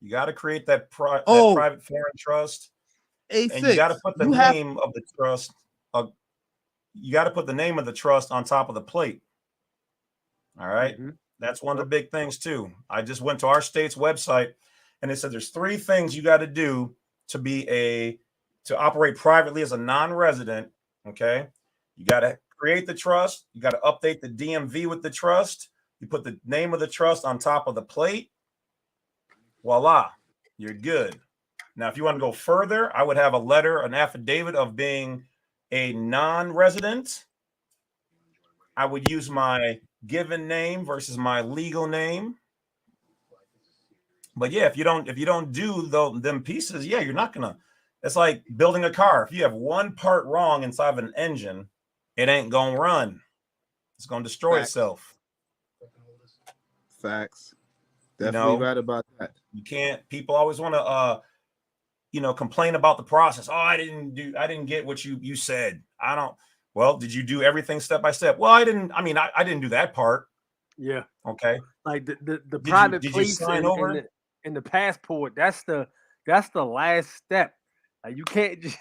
You got to create that private foreign trust. And you got to put the name of the trust. You got to put the name of the trust on top of the plate. All right. That's one of the big things too. I just went to our state's website and it said there's 3 things you got to do to operate privately as a non-resident. Okay. You got to create the trust. You got to update the DMV with the trust. You put the name of the trust on top of the plate. Voila, you're good. Now, if you want to go further, I would have a letter, an affidavit of being a non-resident. I would use my given name versus my legal name. But yeah, if you don't do them pieces, yeah, you're not gonna. It's like building a car. If you have one part wrong inside of an engine, it ain't gonna run. It's gonna destroy itself. Facts. Definitely right about that. You can't. People always want to, complain about the process. Oh, I didn't get what you said. I don't. Well, did you do everything step by step? Well, I didn't. I mean, I didn't do that part. Yeah. Okay. Like the private place in the passport. That's the last step. Like you can't just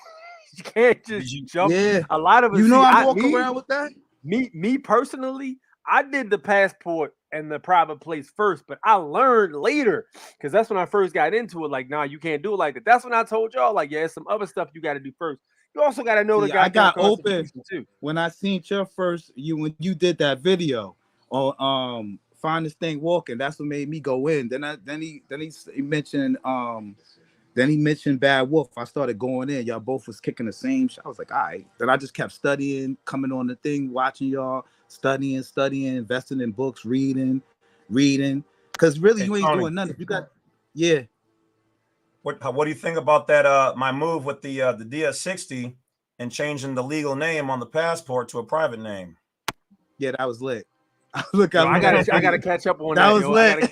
jump. Yeah. A lot of us. I walk around with that. Me personally, I did the passport and the private place first, but I learned later because that's when I first got into it. Like, nah, you can't do it like that. That's when I told y'all, like, yeah, some other stuff you got to do first. You also got to know the guy. I got open too when I seen your first when you did that video on Find This Thing Walking. That's what made me go in. Then he mentioned Bad Wolf. I started going in. Y'all both was kicking the same shit. I was like, all right. Then I just kept studying, coming on the thing, watching y'all, studying, investing in books, reading. Because really, you ain't doing nothing. You got, What do you think about that? My move with the DS60 and changing the legal name on the passport to a private name. Yeah, that was lit. Look, I gotta catch up on that. That was lit.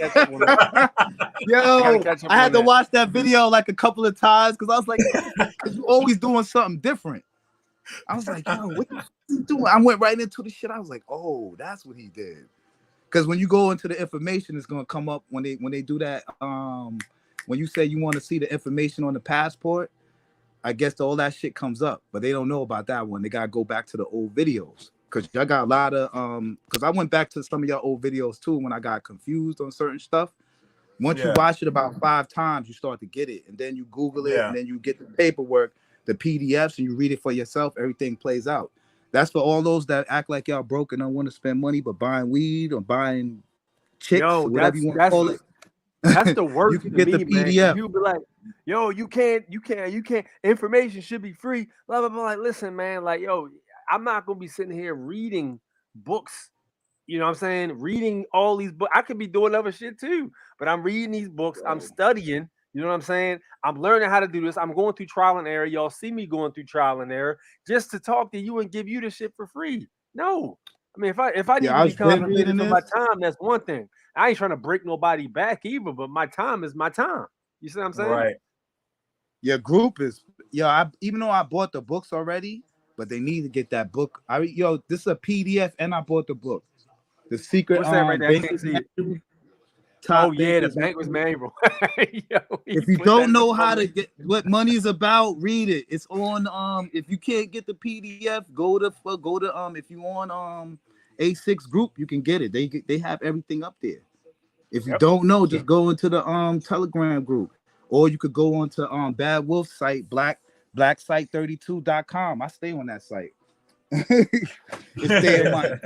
Yo, I had to watch that video like a couple of times because I was like, you always doing something different. I was like, yo, what you doing? I went right into the shit. I was like, oh, that's what he did. Because when you go into the information, it's gonna come up when they do that. When you say you want to see the information on the passport, I guess all that shit comes up, but they don't know about that one. They gotta go back to the old videos. Because y'all got a lot of because I went back to some of your old videos too when I got confused on certain stuff. Once you watch it about 5 times, you start to get it, and then you Google it, and then you get the paperwork, the PDFs, and you read it for yourself. Everything plays out. That's for all those that act like y'all broke and don't want to spend money, but buying weed or buying chicks, or whatever you want to call it. That's the worst. You can get the PDF. You'll be like, yo, you can't. Information should be free. Blah blah blah. Like, listen, man. Like, yo, I'm not gonna be sitting here reading books. You know what I'm saying? Reading all these books. I could be doing other shit too, but I'm reading these books. I'm studying. You know what I'm saying? I'm learning how to do this. I'm going through trial and error. Y'all see me going through trial and error just to talk to you and give you the shit for free. No. I mean, if I need to be compensated for my time, that's one thing. I ain't trying to break nobody back either, but my time is my time. You see what I'm saying? Right. Your group is even though I bought the books already, but they need to get that book. This is a PDF, and I bought the book. The Secret. What's that right there? I can't see it. top Oh yeah, the bankers. bank was manual. Yo, If you don't know how to get what money is about, read it. It's on if you can't get the PDF, go to if you on A6 group, you can get it. They have everything up there. If you don't know, just go into the Telegram group, or you could go onto Bad Wolf site, blacksite32.com. I stay on that site. It's there in my,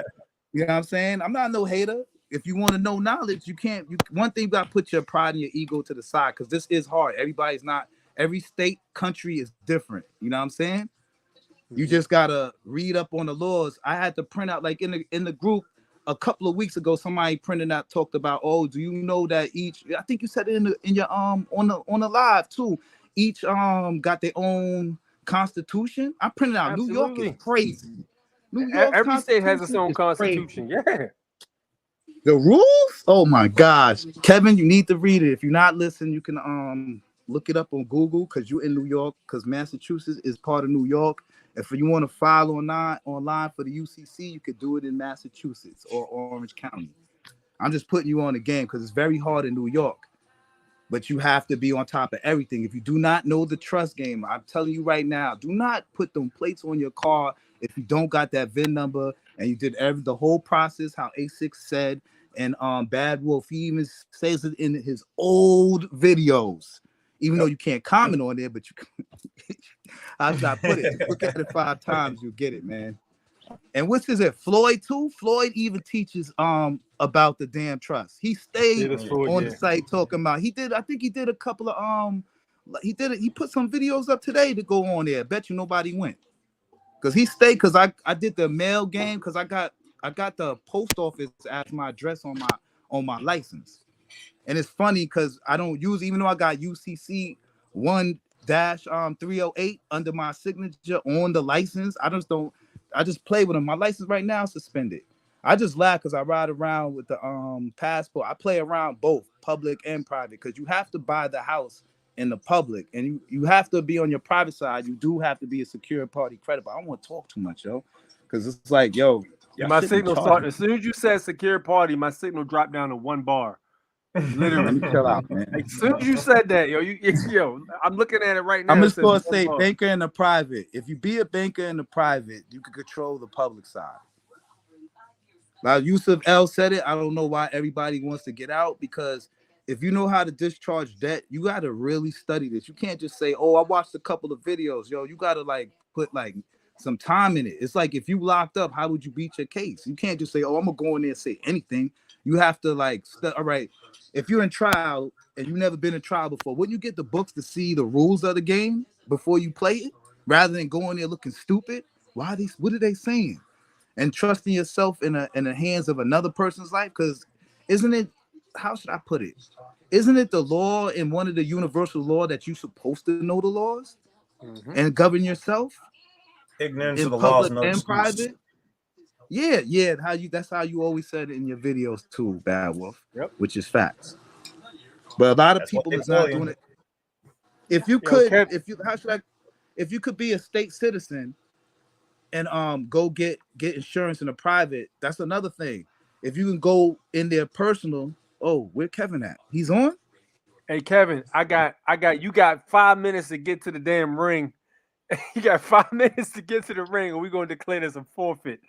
you know what I'm saying? I'm not no hater. If you want to know knowledge, you can't. One thing, you got to put your pride and your ego to the side, because this is hard. Every state, country is different. You know what I'm saying? You just gotta read up on the laws. I had to print out, like in the group a couple of weeks ago, somebody printed out, talked about, oh, do you know that each, I think you said it in your on the live too, each got their own constitution. I printed out. Absolutely. New York is crazy. New York's Every state has its own is constitution. crazy. Yeah. The rules? Oh my gosh. Kevin, you need to read it. If you're not listening, you can look it up on Google, because you're in New York, because Massachusetts is part of New York. If you want to file online for the UCC, you could do it in Massachusetts or Orange County. I'm just putting you on the game because it's very hard in New York, but you have to be on top of everything. If you do not know the trust game, I'm telling you right now, do not put them plates on your car if you don't got that VIN number and you did the whole process how A6 said. And Bad Wolf, he even says it in his old videos, even though you can't comment on there, but you can. How should I put it? Look at it 5 times, you'll get it, man. And what's is it? Floyd too? Floyd even teaches about the damn trust. He stayed on the site talking about. I think he did a couple of he put some videos up today to go on there. Bet you nobody went. Because he stayed, because I did the mail game, because I got the post office as my address on my license. And it's funny because I don't use, even though I got UCC 1-308 under my signature on the license, I just play with them. My license right now is suspended. I just laugh because I ride around with the passport. I play around both public and private, because you have to buy the house in the public, and you have to be on your private side. You do have to be a secure party creditor. I don't want to talk too much, yo, because it's like, yo, yeah, my signal started as soon as you said secure party. My signal dropped down to 1 bar. Literally. Let me chill out, man. As soon as you said that, yo, I'm looking at it right now. I'm just gonna say banker in the private. If you be a banker in the private, you can control the public side. Now, Yusuf L said it. I don't know why everybody wants to get out, because if you know how to discharge debt, you got to really study this. You can't just say, oh, I watched a couple of videos. Yo, you got to put some time in it. It's like, if you locked up, how would you beat your case? You can't just say, oh, I'm gonna go in there and say anything. You have to all right. If you're in trial and you've never been in trial before, wouldn't you get the books to see the rules of the game before you play it, rather than going there looking stupid? What are they saying? And trusting yourself in the hands of another person's life, because isn't it? How should I put it? Isn't it the law in one of the universal law that you're supposed to know the laws and govern yourself? Ignorance in of the public laws, no and excuse. private. Yeah. That's how you always said it in your videos too, Bad Wolf. Yep. Which is facts. But a lot of people is not doing it. If you could, if you could be a state citizen and go get insurance in a private, that's another thing. If you can go in there personal, oh, where Kevin at? He's on? Hey Kevin, you got 5 minutes to get to the damn ring. You got 5 minutes to get to the ring, and we're gonna declare this a forfeit.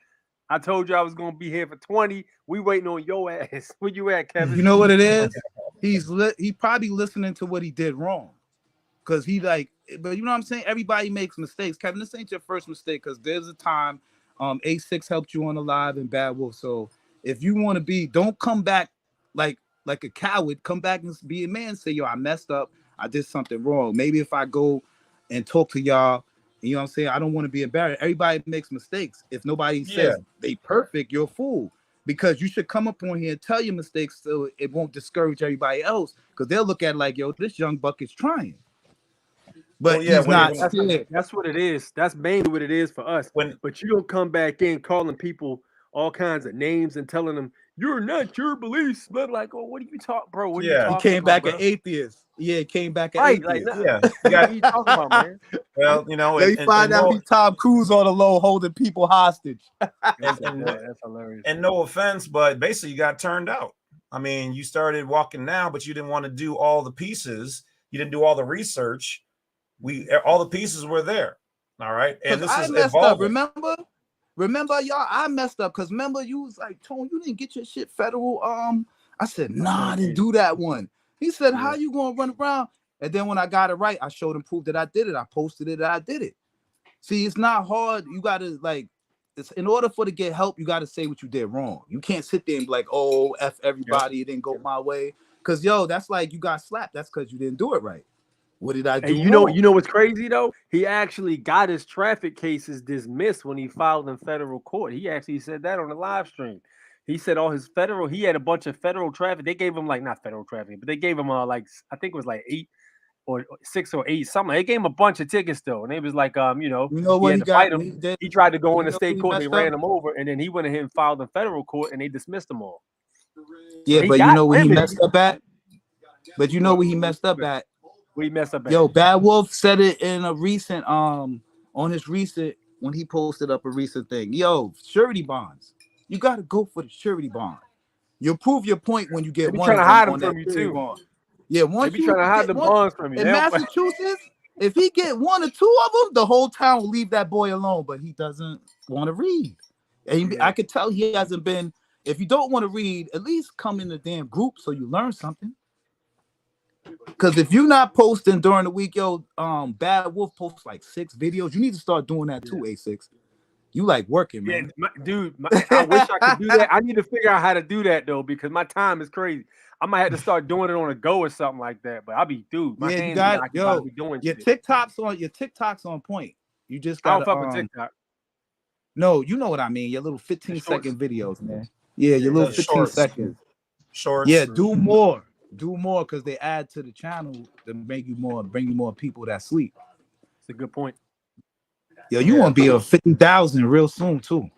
I told you I was gonna be here for 20. We waiting on your ass. Where you at, Kevin? You know what it is? He probably listening to what he did wrong. Because but you know what I'm saying? Everybody makes mistakes. Kevin, this ain't your first mistake, because there's a time A6 helped you on the live and Bad Wolf. So if you want to don't come back like a coward. Come back and be a man. Say, yo, I messed up. I did something wrong. Maybe if I go and talk to y'all, you know what I'm saying? I don't want to be embarrassed. Everybody makes mistakes. If nobody says they perfect, you're a fool. Because you should come up on here and tell your mistakes so it won't discourage everybody else. Because they'll look at it like, yo, this young buck is trying. But he's not scared. That's what it is. That's mainly what it is for us. But you don't come back in calling people all kinds of names and telling them, you're not your beliefs. But like, oh, what are you talking, bro? What are you talking he came about, back an atheist. Yeah, he came back an right, atheist. Like, what are you talking about, man? Well, you know, they find out he's Tom Cruise on the low holding people hostage. That's hilarious. And no offense, but basically you got turned out. I mean, you started walking now, but you didn't want to do all the pieces. You didn't do all the research. All the pieces were there. All right. And this I is messed up. evolving. Remember, y'all, I messed up because remember you was like, Tone, you didn't get your shit federal. I said, nah, I didn't do that one. He said, how you gonna run around? And then when I got it right, I showed him proof that I did it. I posted it, that I did it. See, it's not hard. You gotta like, it's in order for to get help, you gotta say what you did wrong. You can't sit there and be like, oh, F everybody, it didn't go my way. Cause yo, that's like you got slapped. That's because you didn't do it right. What did I do? And you know what's crazy though? He actually got his traffic cases dismissed when he filed in federal court. He actually said that on the live stream. He said all his federal, he had a bunch of federal traffic. They gave him like not federal traffic, but they gave him like I think it was like 8 or 6 or 8 something. They gave him a bunch of tickets though, and it was like you know he what had he to got? fight him. He tried to go in the state court, and they ran up? him over, and then he went ahead and filed in federal court, and they dismissed them all. Yeah, So but you know what he messed up at? But you know what he messed up at? We messed up at. Yo, Bad Wolf said it in a recent on his recent when he posted up a recent thing. Yo, surety bonds. You got to go for the surety bond. You'll prove your point when you get one trying of to hide them them on from that you surety too. bond. Yeah, once they be you trying to hide the bonds from you. In Massachusetts, if he get 1 or 2 of them, the whole town will leave that boy alone. But he doesn't want to read. And I could tell he hasn't been. If you don't want to read, at least come in the damn group so you learn something. Because if you're not posting during the week, yo, Bad Wolf posts like 6 videos. You need to start doing that too, A6. You like working, man. I wish I could do that. I need to figure out how to do that though, because my time is crazy. I might have to start doing it on a go or something like that. But I'll be, my hands you got occupied be doing your shit. TikTok's on point. You just got I don't fuck with TikTok. No, you know what I mean. Your little 15-second videos, man. Yeah, your little 15 seconds. Shorts. Yeah, do more because they add to the channel to make you more, bring you more people that sleep. It's a good point. Yo, you want to be a 50,000 real soon too.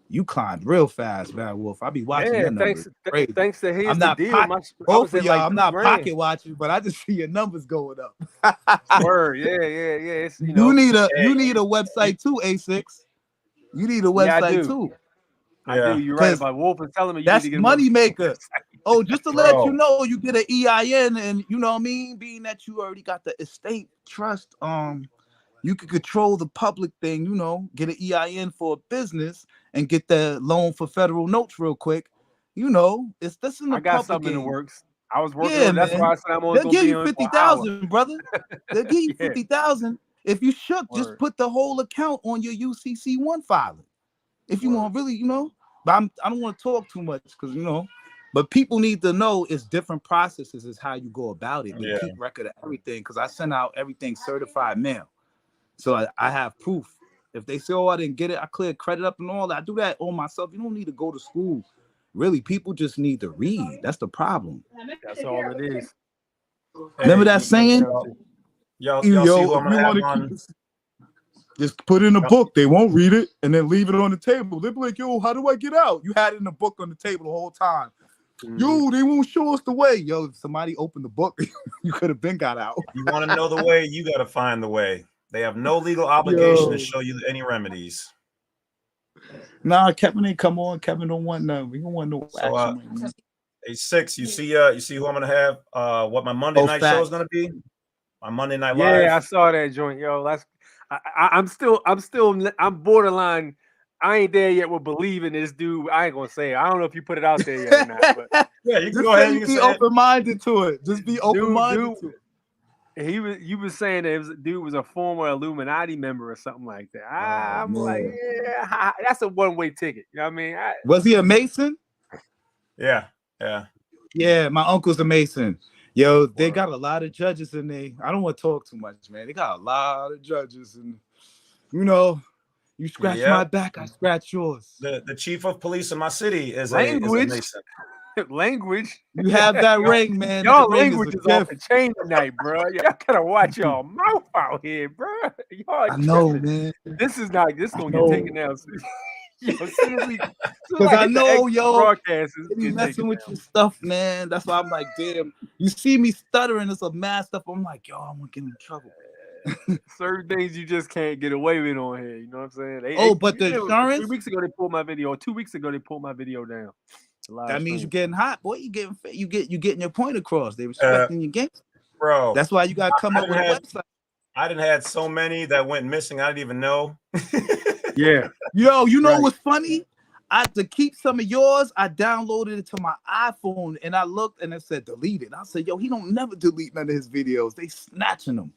You climbed real fast, Bad Wolf. I be watching your numbers. Thanks to his I'm not deal. Both of y'all, I'm not pocket watching, but I just see your numbers going up. Word, yeah. It's, you need a website too, A6. You need a website too. I do. You're right about Wolf is telling me you that's need to get money maker. Oh, just to let you know, you get an EIN, and you know what I mean. Being that you already got the estate trust, you can control the public thing. You know, get an EIN for a business and get the loan for federal notes real quick. You know, it's this in the I got public something game. in the works. I was working Yeah, on. That's man. why I said I'm only They'll gonna give be you on 50,000, brother. They'll give you 50,000. If you shook, Word. just put the whole account on your UCC1 filing. If you want really, you know. But I don't want to talk too much because you know. But people need to know it's different processes is how you go about it. They keep record of everything because I send out everything certified mail. So I have proof. If they say, oh, I didn't get it, I clear credit up and all that. I do that on myself. You don't need to go to school. Really, people just need to read. That's the problem. That's all it is. Remember that saying? Y'all see who I'm gonna have on? Just put it in a book. They won't read it and then leave it on the table. They'll be like, yo, how do I get out? You had it in the book on the table the whole time. Yo, they won't show us the way. Yo, if somebody opened the book, you could have been got out. You want to know the way, you got to find the way. They have no legal obligation to show you any remedies. Nah, Kevin ain't come on. Kevin don't want none. We don't want no action. A6, you see who I'm gonna have? What my Monday night show is gonna be? My Monday night live. Yeah, I saw that joint, yo. I'm borderline. I ain't there yet with believing this dude. I ain't gonna say it. I don't know if you put it out there yet or not. But yeah, you can go ahead and be open-minded to it. Just be open-minded to it. You was saying that dude was a former Illuminati member or something like that. I'm like, yeah, that's a one-way ticket. You know what I mean? Was he a Mason? Yeah. Yeah, my uncle's a Mason. Yo, they got a lot of judges in there. I don't want to talk too much, man. They got a lot of judges, and you know, you scratch my back, I scratch yours. The chief of police in my city is a Mason. Language. You have that ring, man. Y'all language is off the chain tonight, bro. Y'all gotta watch y'all mouth out here, bro. Y'all I know, man. This is gonna get taken down. Because I know, broadcast you messing with your stuff, man. That's why I'm like, damn. You see me stuttering, it's a mad stuff. I'm like, yo, I'm gonna get in trouble. Certain things you just can't get away with on here. You know what I'm saying? But the insurance. 3 weeks ago they pulled my video. 2 weeks ago they pulled my video down. Live That means stream. you're getting hot, boy. You getting your point across. They respecting your game. Bro. That's why you got to come up with a website. I didn't had so many that went missing. I didn't even know. Yeah. Yo, you know Right. what's funny? To keep some of yours, I downloaded it to my iPhone and I looked and it said delete it. I said, yo, he don't never delete none of his videos. They snatching them.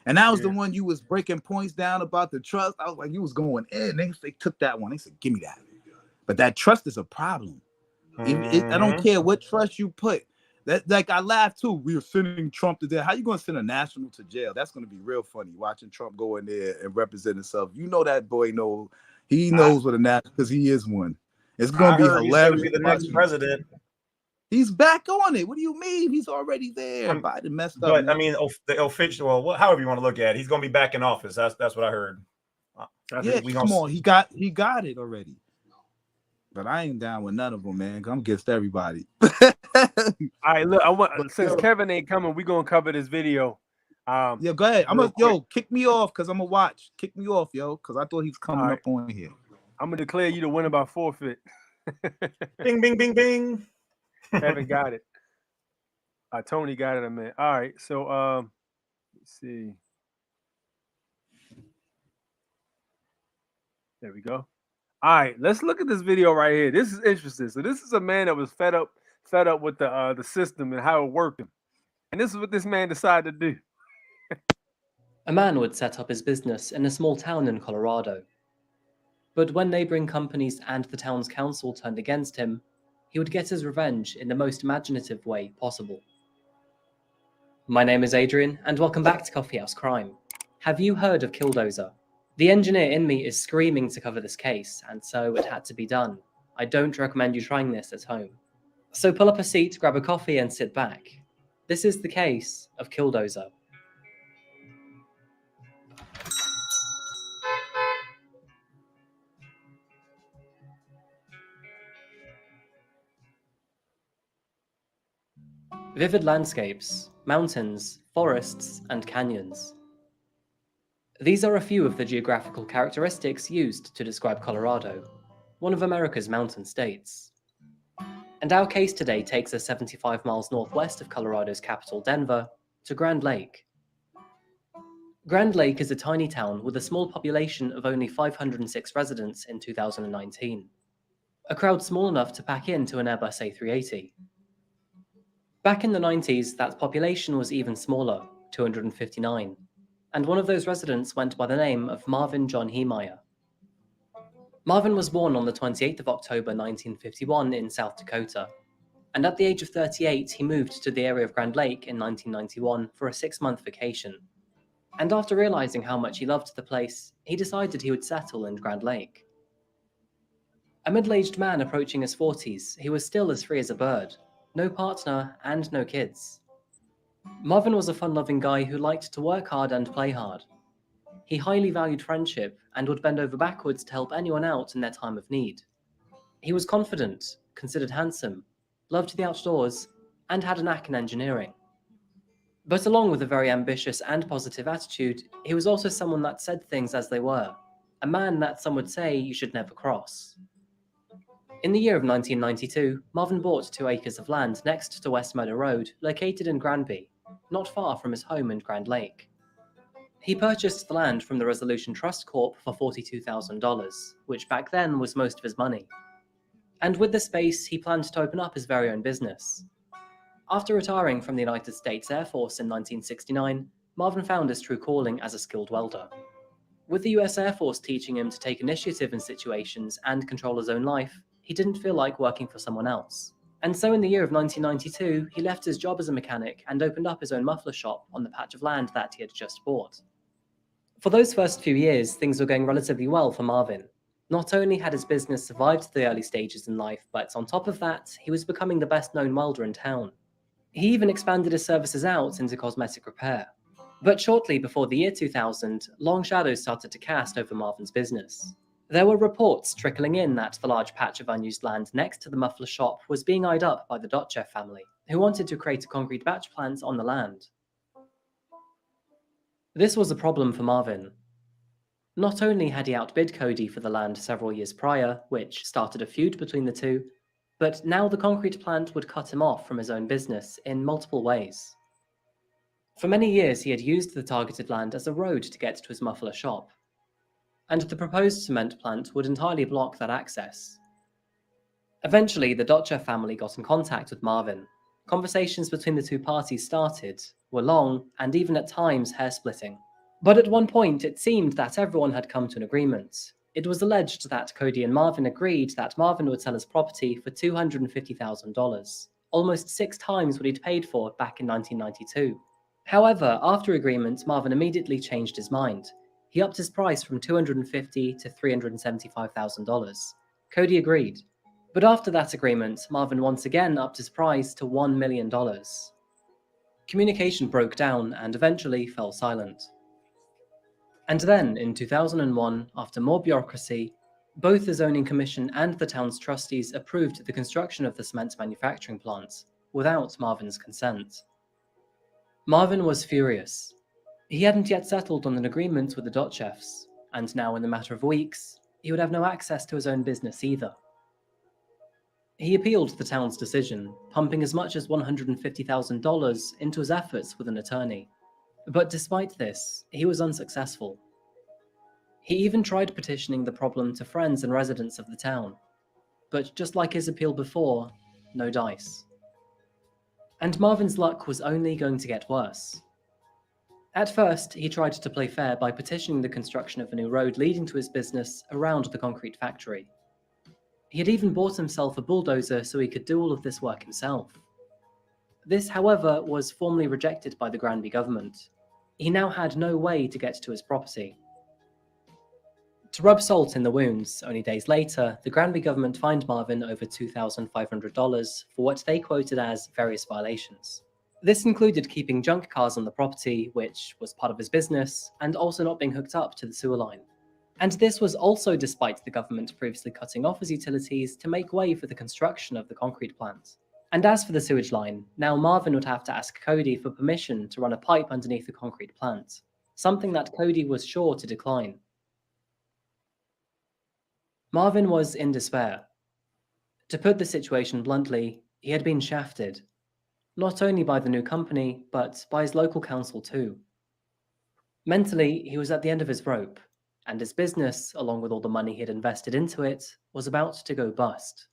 And that was the one you was breaking points down about the trust. I was like, you was going in. They took that one. They said, give me that. But that trust is a problem. I don't care what trust you put. That, like, I laughed too. We were sending Trump to jail. How you going to send a national to jail? That's going to be real funny, watching Trump go in there and represent himself. You know that boy knows. He knows what a national, because he is one. It's going to be hilarious. He's gonna be the next president. He's back on it. What do you mean? He's already there. Biden messed up. But man. I mean, the official, well, however you want to look at it, he's going to be back in office. That's what I heard. Yeah, come on. He got it already. But I ain't down with none of them, man. I'm against everybody. All right, look. Since Kevin ain't coming, we gonna cover this video. Yeah, go ahead. Kick me off because I'm gonna watch. Kick me off, yo, because I thought he was coming up on here. I'm gonna declare you the winner by forfeit. Bing, bing, bing, bing. Kevin got it. Tony got it. Man. All right. So let's see. There we go. All right, let's look at this video right here. This is interesting. So this is a man that was fed up with the system and how it working. And this is what this man decided to do. A man would set up his business in a small town in Colorado. But when neighboring companies and the town's council turned against him, he would get his revenge in the most imaginative way possible. My name is Adrian, and welcome back to Coffee House Crime. Have you heard of Killdozer? The engineer in me is screaming to cover this case, and so it had to be done. I don't recommend you trying this at home. So pull up a seat, grab a coffee, and sit back. This is the case of Killdozer. Vivid landscapes, mountains, forests, and canyons. These are a few of the geographical characteristics used to describe Colorado, one of America's mountain states. And our case today takes us 75 miles northwest of Colorado's capital, Denver, to Grand Lake. Grand Lake is a tiny town with a small population of only 506 residents in 2019. A crowd small enough to pack into an Airbus A380. Back in the 90s, that population was even smaller, 259. And one of those residents went by the name of Marvin John Heemeyer. Marvin was born on the 28th of October 1951 in South Dakota, and at the age of 38 he moved to the area of Grand Lake in 1991 for a 6-month vacation. And after realizing how much he loved the place, he decided he would settle in Grand Lake. A middle-aged man approaching his 40s, he was still as free as a bird, no partner and no kids. Marvin was a fun-loving guy who liked to work hard and play hard. He highly valued friendship and would bend over backwards to help anyone out in their time of need. He was confident, considered handsome, loved the outdoors, and had a knack in engineering. But along with a very ambitious and positive attitude, he was also someone that said things as they were, a man that some would say you should never cross. In the year of 1992, Marvin bought 2 acres of land next to West Meadow Road, located in Granby, not far from his home in Grand Lake. He purchased the land from the Resolution Trust Corp for $42,000, which back then was most of his money. And with the space, he planned to open up his very own business. After retiring from the United States Air Force in 1969, Marvin found his true calling as a skilled welder. With the US Air Force teaching him to take initiative in situations and control his own life, he didn't feel like working for someone else. And so in the year of 1992, he left his job as a mechanic and opened up his own muffler shop on the patch of land that he had just bought. For those first few years, things were going relatively well for Marvin. Not only had his business survived the early stages in life, but on top of that, he was becoming the best-known welder in town. He even expanded his services out into cosmetic repair. But shortly before the year 2000, long shadows started to cast over Marvin's business. There were reports trickling in that the large patch of unused land next to the muffler shop was being eyed up by the Dotchev family, who wanted to create a concrete batch plant on the land. This was a problem for Marvin. Not only had he outbid Cody for the land several years prior, which started a feud between the two, But now the concrete plant would cut him off from his own business in multiple ways. For many years, he had used the targeted land as a road to get to his muffler shop, and the proposed cement plant would entirely block that access. Eventually, the Dotcher family got in contact with Marvin. Conversations between the two parties started, were long, and even at times hair-splitting. But at one point, it seemed that everyone had come to an agreement. It was alleged that Cody and Marvin agreed that Marvin would sell his property for $250,000, almost 6 times what he'd paid for it back in 1992. However, after agreement, Marvin immediately changed his mind. He upped his price from $250,000 to $375,000. Cody agreed. But after that agreement, Marvin once again upped his price to $1 million. Communication broke down and eventually fell silent. And then, in 2001, after more bureaucracy, both the zoning commission and the town's trustees approved the construction of the cement manufacturing plant, without Marvin's consent. Marvin was furious. He hadn't yet settled on an agreement with the Dot Chefs, and now in a matter of weeks, he would have no access to his own business either. He appealed the town's decision, pumping as much as $150,000 into his efforts with an attorney. But despite this, he was unsuccessful. He even tried petitioning the problem to friends and residents of the town. But just like his appeal before, no dice. And Marvin's luck was only going to get worse. At first, he tried to play fair by petitioning the construction of a new road leading to his business around the concrete factory. He had even bought himself a bulldozer so he could do all of this work himself. This, however, was formally rejected by the Granby government. He now had no way to get to his property. To rub salt in the wounds, only days later, the Granby government fined Marvin over $2,500 for what they quoted as various violations. This included keeping junk cars on the property, which was part of his business, and also not being hooked up to the sewer line. And this was also despite the government previously cutting off his utilities to make way for the construction of the concrete plant. And as for the sewage line, now Marvin would have to ask Cody for permission to run a pipe underneath the concrete plant, something that Cody was sure to decline. Marvin was in despair. To put the situation bluntly, he had been shafted, not only by the new company, but by his local council too. Mentally, he was at the end of his rope, and his business, along with all the money he had invested into it, was about to go bust.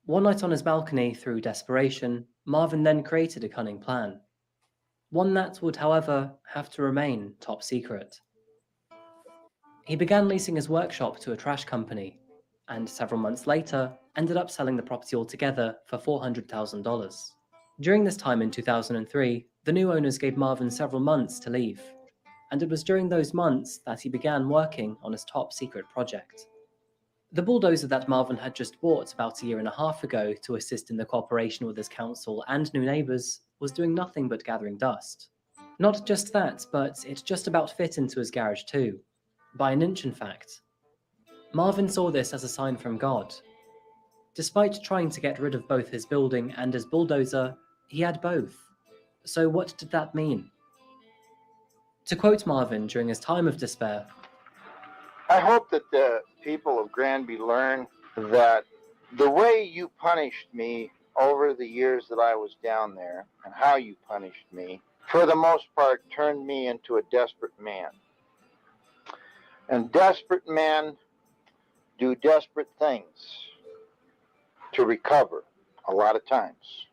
One night on his balcony, through desperation, Marvin then created a cunning plan. One that would, however, have to remain top secret. He began leasing his workshop to a trash company, and several months later, ended up selling the property altogether for $400,000. During this time in 2003, the new owners gave Marvin several months to leave, and it was during those months that he began working on his top secret project. The bulldozer that Marvin had just bought about a year and a half ago to assist in the cooperation with his council and new neighbours was doing nothing but gathering dust. Not just that, but it just about fit into his garage too. By an inch, in fact. Marvin saw this as a sign from God. Despite trying to get rid of both his building and his bulldozer, he had both. So what did that mean? To quote Marvin during his time of despair, I hope that the people of Granby learn that the way you punished me over the years that I was down there and how you punished me, for the most part, turned me into a desperate man. And desperate men do desperate things to recover a lot of times.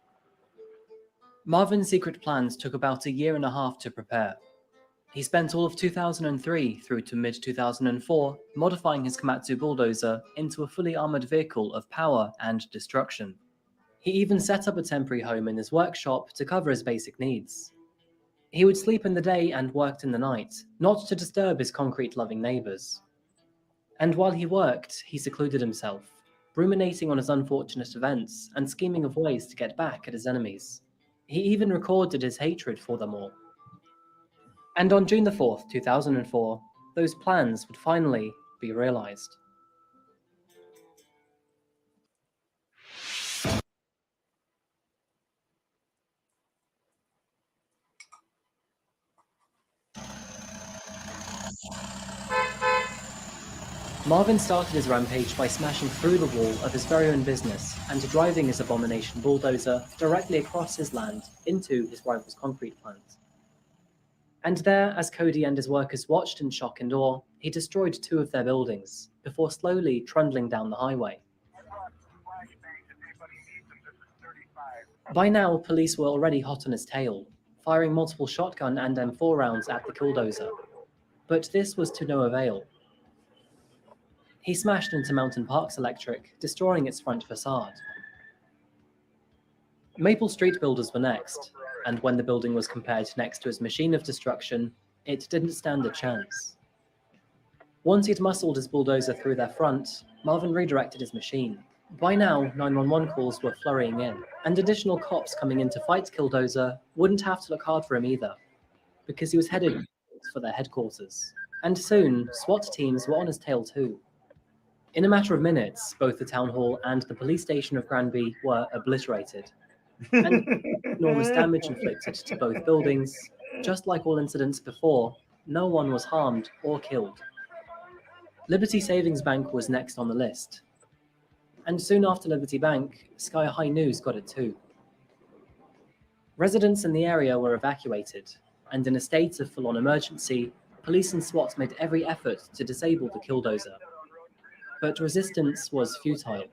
Marvin's secret plans took about a year and a half to prepare. He spent all of 2003 through to mid-2004 modifying his Komatsu bulldozer into a fully armored vehicle of power and destruction. He even set up a temporary home in his workshop to cover his basic needs. He would sleep in the day and worked in the night, not to disturb his concrete-loving neighbors. And while he worked, he secluded himself, ruminating on his unfortunate events and scheming of ways to get back at his enemies. He even recorded his hatred for them all. And on June the 4th, 2004, those plans would finally be realized. Marvin started his rampage by smashing through the wall of his very own business and driving his abomination bulldozer directly across his land into his rival's concrete plant. And there, as Cody and his workers watched in shock and awe, he destroyed 2 of their buildings before slowly trundling down the highway. By now, police were already hot on his tail, firing multiple shotgun and M4 rounds at the Killdozer. But this was to no avail. He smashed into Mountain Park's electric, destroying its front facade. Maple Street builders were next, and when the building was compared next to his machine of destruction, it didn't stand a chance. Once he'd muscled his bulldozer through their front, Marvin redirected his machine. By now, 911 calls were flurrying in, and additional cops coming in to fight Killdozer wouldn't have to look hard for him either, because he was headed for their headquarters. And soon, SWAT teams were on his tail too. In a matter of minutes, both the town hall and the police station of Granby were obliterated, and enormous damage inflicted to both buildings. Just like all incidents before, no one was harmed or killed. Liberty Savings Bank was next on the list. And soon after Liberty Bank, Sky High News got it too. Residents in the area were evacuated, and in a state of full-on emergency, police and SWAT made every effort to disable the Killdozer. But resistance was futile.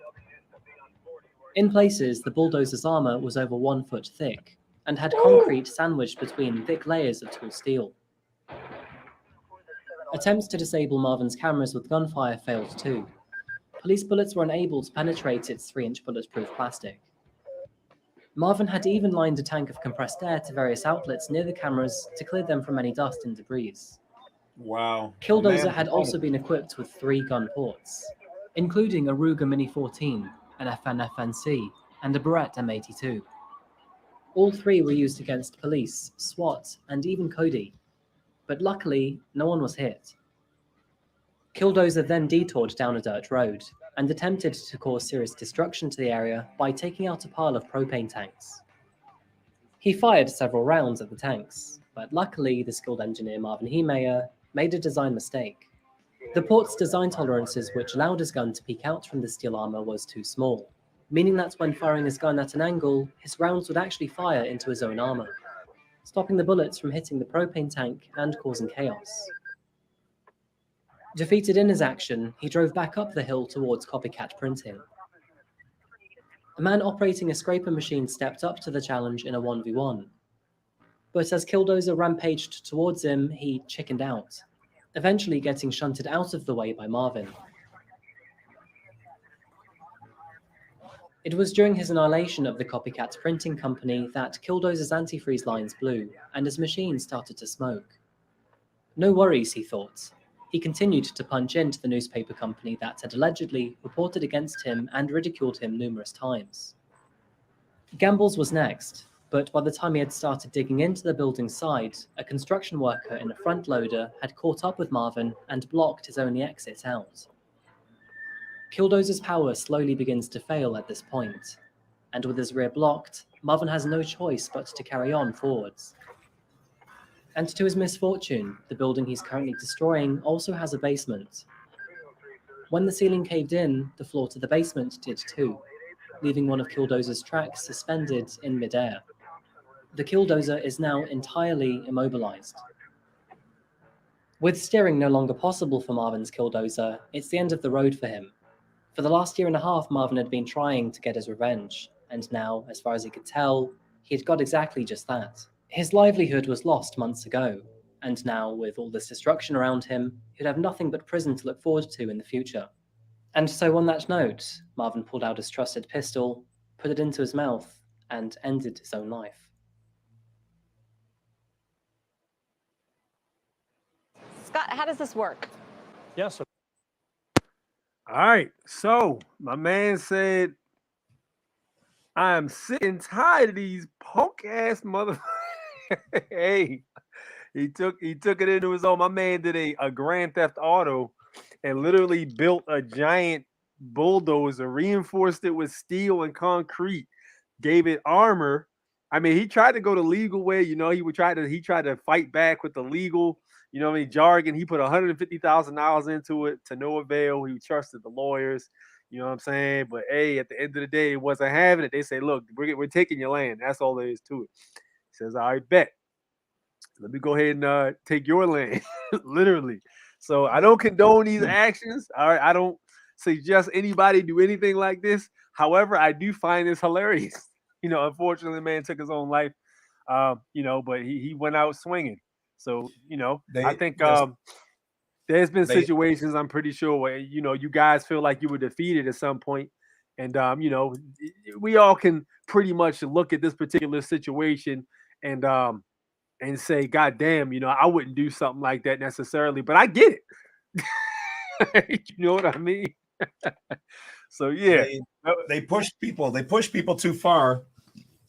In places, the bulldozer's armor was over 1 foot thick, and had concrete sandwiched between thick layers of tall steel. Attempts to disable Marvin's cameras with gunfire failed too. Police bullets were unable to penetrate its 3-inch bulletproof plastic. Marvin had even lined a tank of compressed air to various outlets near the cameras to clear them from any dust and debris. Wow. Killdozer had also been equipped with 3 gun ports, including a Ruger Mini 14, an FN-FNC, and a Barrett M82. All 3 were used against police, SWAT, and even Cody, but luckily, no one was hit. Killdozer then detoured down a dirt road and attempted to cause serious destruction to the area by taking out a pile of propane tanks. He fired several rounds at the tanks, but luckily the skilled engineer Marvin Heemeyer made a design mistake. The port's design tolerances which allowed his gun to peek out from the steel armor was too small, meaning that when firing his gun at an angle, his rounds would actually fire into his own armor, stopping the bullets from hitting the propane tank and causing chaos. Defeated in his action, he drove back up the hill towards copycat printing. A man operating a scraper machine stepped up to the challenge in a 1v1. But as Killdozer rampaged towards him, he chickened out, eventually getting shunted out of the way by Marvin. It was during his annihilation of the copycat printing company that Killdozer's antifreeze lines blew and his machine started to smoke. No worries, he thought. He continued to punch into the newspaper company that had allegedly reported against him and ridiculed him numerous times. Gambles was next, but by the time he had started digging into the building's side, a construction worker in a front loader had caught up with Marvin and blocked his only exit out. Killdozer's power slowly begins to fail at this point, and with his rear blocked, Marvin has no choice but to carry on forwards. And to his misfortune, the building he's currently destroying also has a basement. When the ceiling caved in, the floor to the basement did too, leaving one of Killdozer's tracks suspended in midair. The Killdozer is now entirely immobilized. With steering no longer possible for Marvin's Killdozer, it's the end of the road for him. For the last year and a half, Marvin had been trying to get his revenge, and now, as far as he could tell, he had got exactly just that. His livelihood was lost months ago, and now, with all this destruction around him, he'd have nothing but prison to look forward to in the future. And so on that note, Marvin pulled out his trusted pistol, put it into his mouth, and ended his own life. Scott, how does this work? Yes. All right. So my man said, I am sick and tired of these punk ass motherfuckers. Hey, he took it into his own. My man did a Grand Theft Auto and literally built a giant bulldozer, reinforced it with steel and concrete, gave it armor. I mean, he tried to go the legal way, he tried to fight back with the legal, you know what I mean, jargon. He put $150,000 into it to no avail. He trusted the lawyers. You know what I'm saying? But hey, at the end of the day, it wasn't having it. They say, look, we're taking your land. That's all there is to it. He says, all right, bet. Let me go ahead and take your land, literally. So I don't condone these actions. All right, I don't suggest anybody do anything like this. However, I do find this hilarious. You know, unfortunately, the man took his own life. You know, but he went out swinging. So you know, I They think just there's been they situations I'm pretty sure where you know you guys feel like you were defeated at some point, and you know, we all can pretty much look at this particular situation and say, God damn, you know, I wouldn't do something like that necessarily, but I get it. You know what I mean? So yeah. they they push people too far,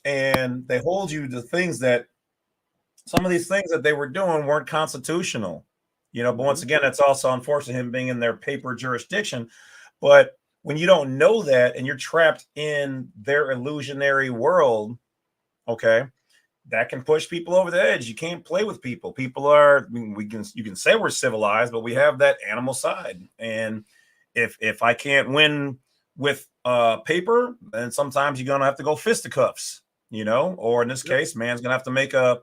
and they hold you to things that some of these things that they were doing weren't constitutional. You know, but once again, that's also unfortunate him being in their paper jurisdiction. But when you don't know that and you're trapped in their illusionary world, okay, that can push people over the edge. You can't play with people. People are, I mean, you can say we're civilized, but we have that animal side. And if I can't win with paper, then sometimes you're gonna have to go fisticuffs, you know, or in this case, man's gonna have to make a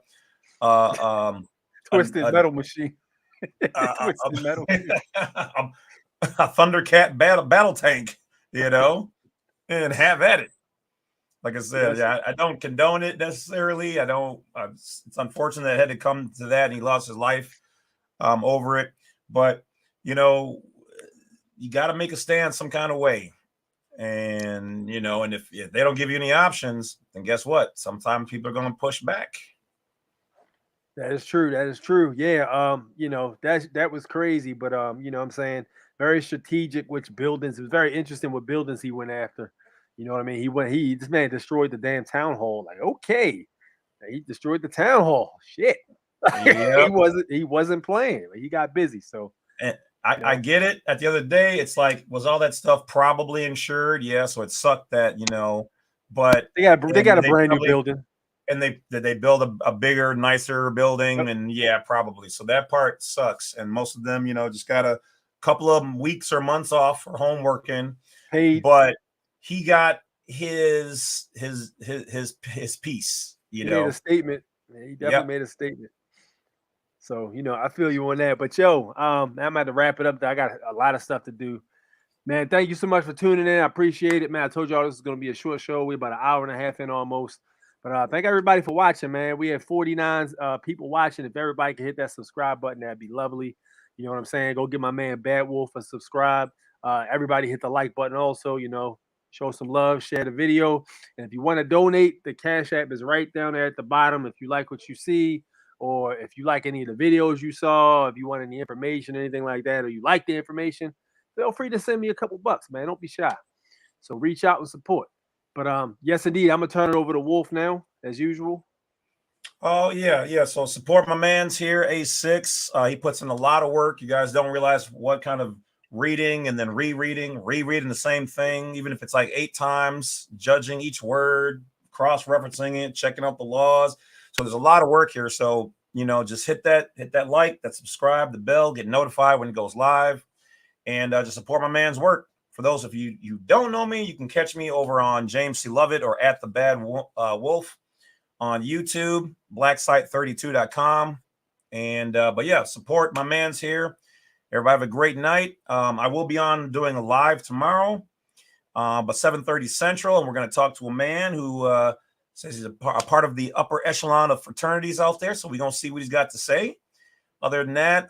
Twisted metal machine. Twisted metal. A Thundercat battle tank, you know, and have at it. Like I said, yeah, I don't condone it necessarily. I don't. It's unfortunate that it had to come to that, and he lost his life over it. But you know, you got to make a stand some kind of way, and you know, and if they don't give you any options, then guess what? Sometimes people are going to push back. That is true. That is true. Yeah. You know, that was crazy, but you know what I'm saying, very strategic which buildings. It was very interesting what buildings he went after. You know what I mean? This man destroyed the damn town hall. Like, okay. He destroyed the town hall. Shit. Yep. he wasn't playing. Like, he got busy. So and I get it. At the other day, it's like, was all that stuff probably insured? Yeah, so it sucked that, you know, but they got a brand new building. And they build a bigger, nicer building, and yeah, probably. So that part sucks. And most of them, you know, just got a couple of weeks or months off for home working. Paid. But he got his piece. You know, made a statement. Man, he definitely made a statement. So you know, I feel you on that. But yo, I'm about to wrap it up. I got a lot of stuff to do. Man, thank you so much for tuning in. I appreciate it, man. I told y'all this is going to be a short show. We're about an hour and a half in almost. But thank everybody for watching, man. We have 49 people watching. If everybody can hit that subscribe button, that'd be lovely. You know what I'm saying? Go give my man Bad Wolf a subscribe. Everybody hit the like button also, you know. Show some love, share the video. And if you want to donate, the Cash App is right down there at the bottom. If you like what you see, or if you like any of the videos you saw, if you want any information, anything like that, or you like the information, feel free to send me a couple bucks, man. Don't be shy. So reach out and support. But yes, indeed, I'm gonna turn it over to Wolf now, as usual. Oh yeah. So support my man's here, A6. He puts in a lot of work. You guys don't realize what kind of reading and then rereading the same thing, even if it's like 8 times, judging each word, cross-referencing it, checking out the laws. So there's a lot of work here. So you know, just hit that like, that subscribe, the bell, get notified when it goes live, and just support my man's work. For those of you don't know me, you can catch me over on James C. Lovett or at the Bad Wolf on YouTube, blacksite32.com. And but yeah, support my man's here. Everybody have a great night. I will be on doing a live tomorrow, but 7:30 Central, and we're going to talk to a man who says he's a part of the upper echelon of fraternities out there. So we're going to see what he's got to say. Other than that,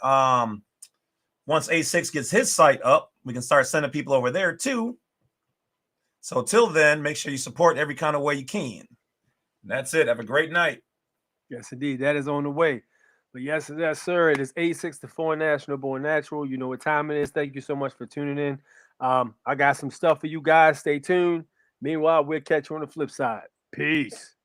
once A6 gets his site up, we can start sending people over there too. So till then, make sure you support every kind of way you can. And that's it. Have a great night. Yes, indeed. That is on the way. But yes, sir. It is 864 National Born Natural. You know what time it is. Thank you so much for tuning in. I got some stuff for you guys. Stay tuned. Meanwhile, we'll catch you on the flip side. Peace.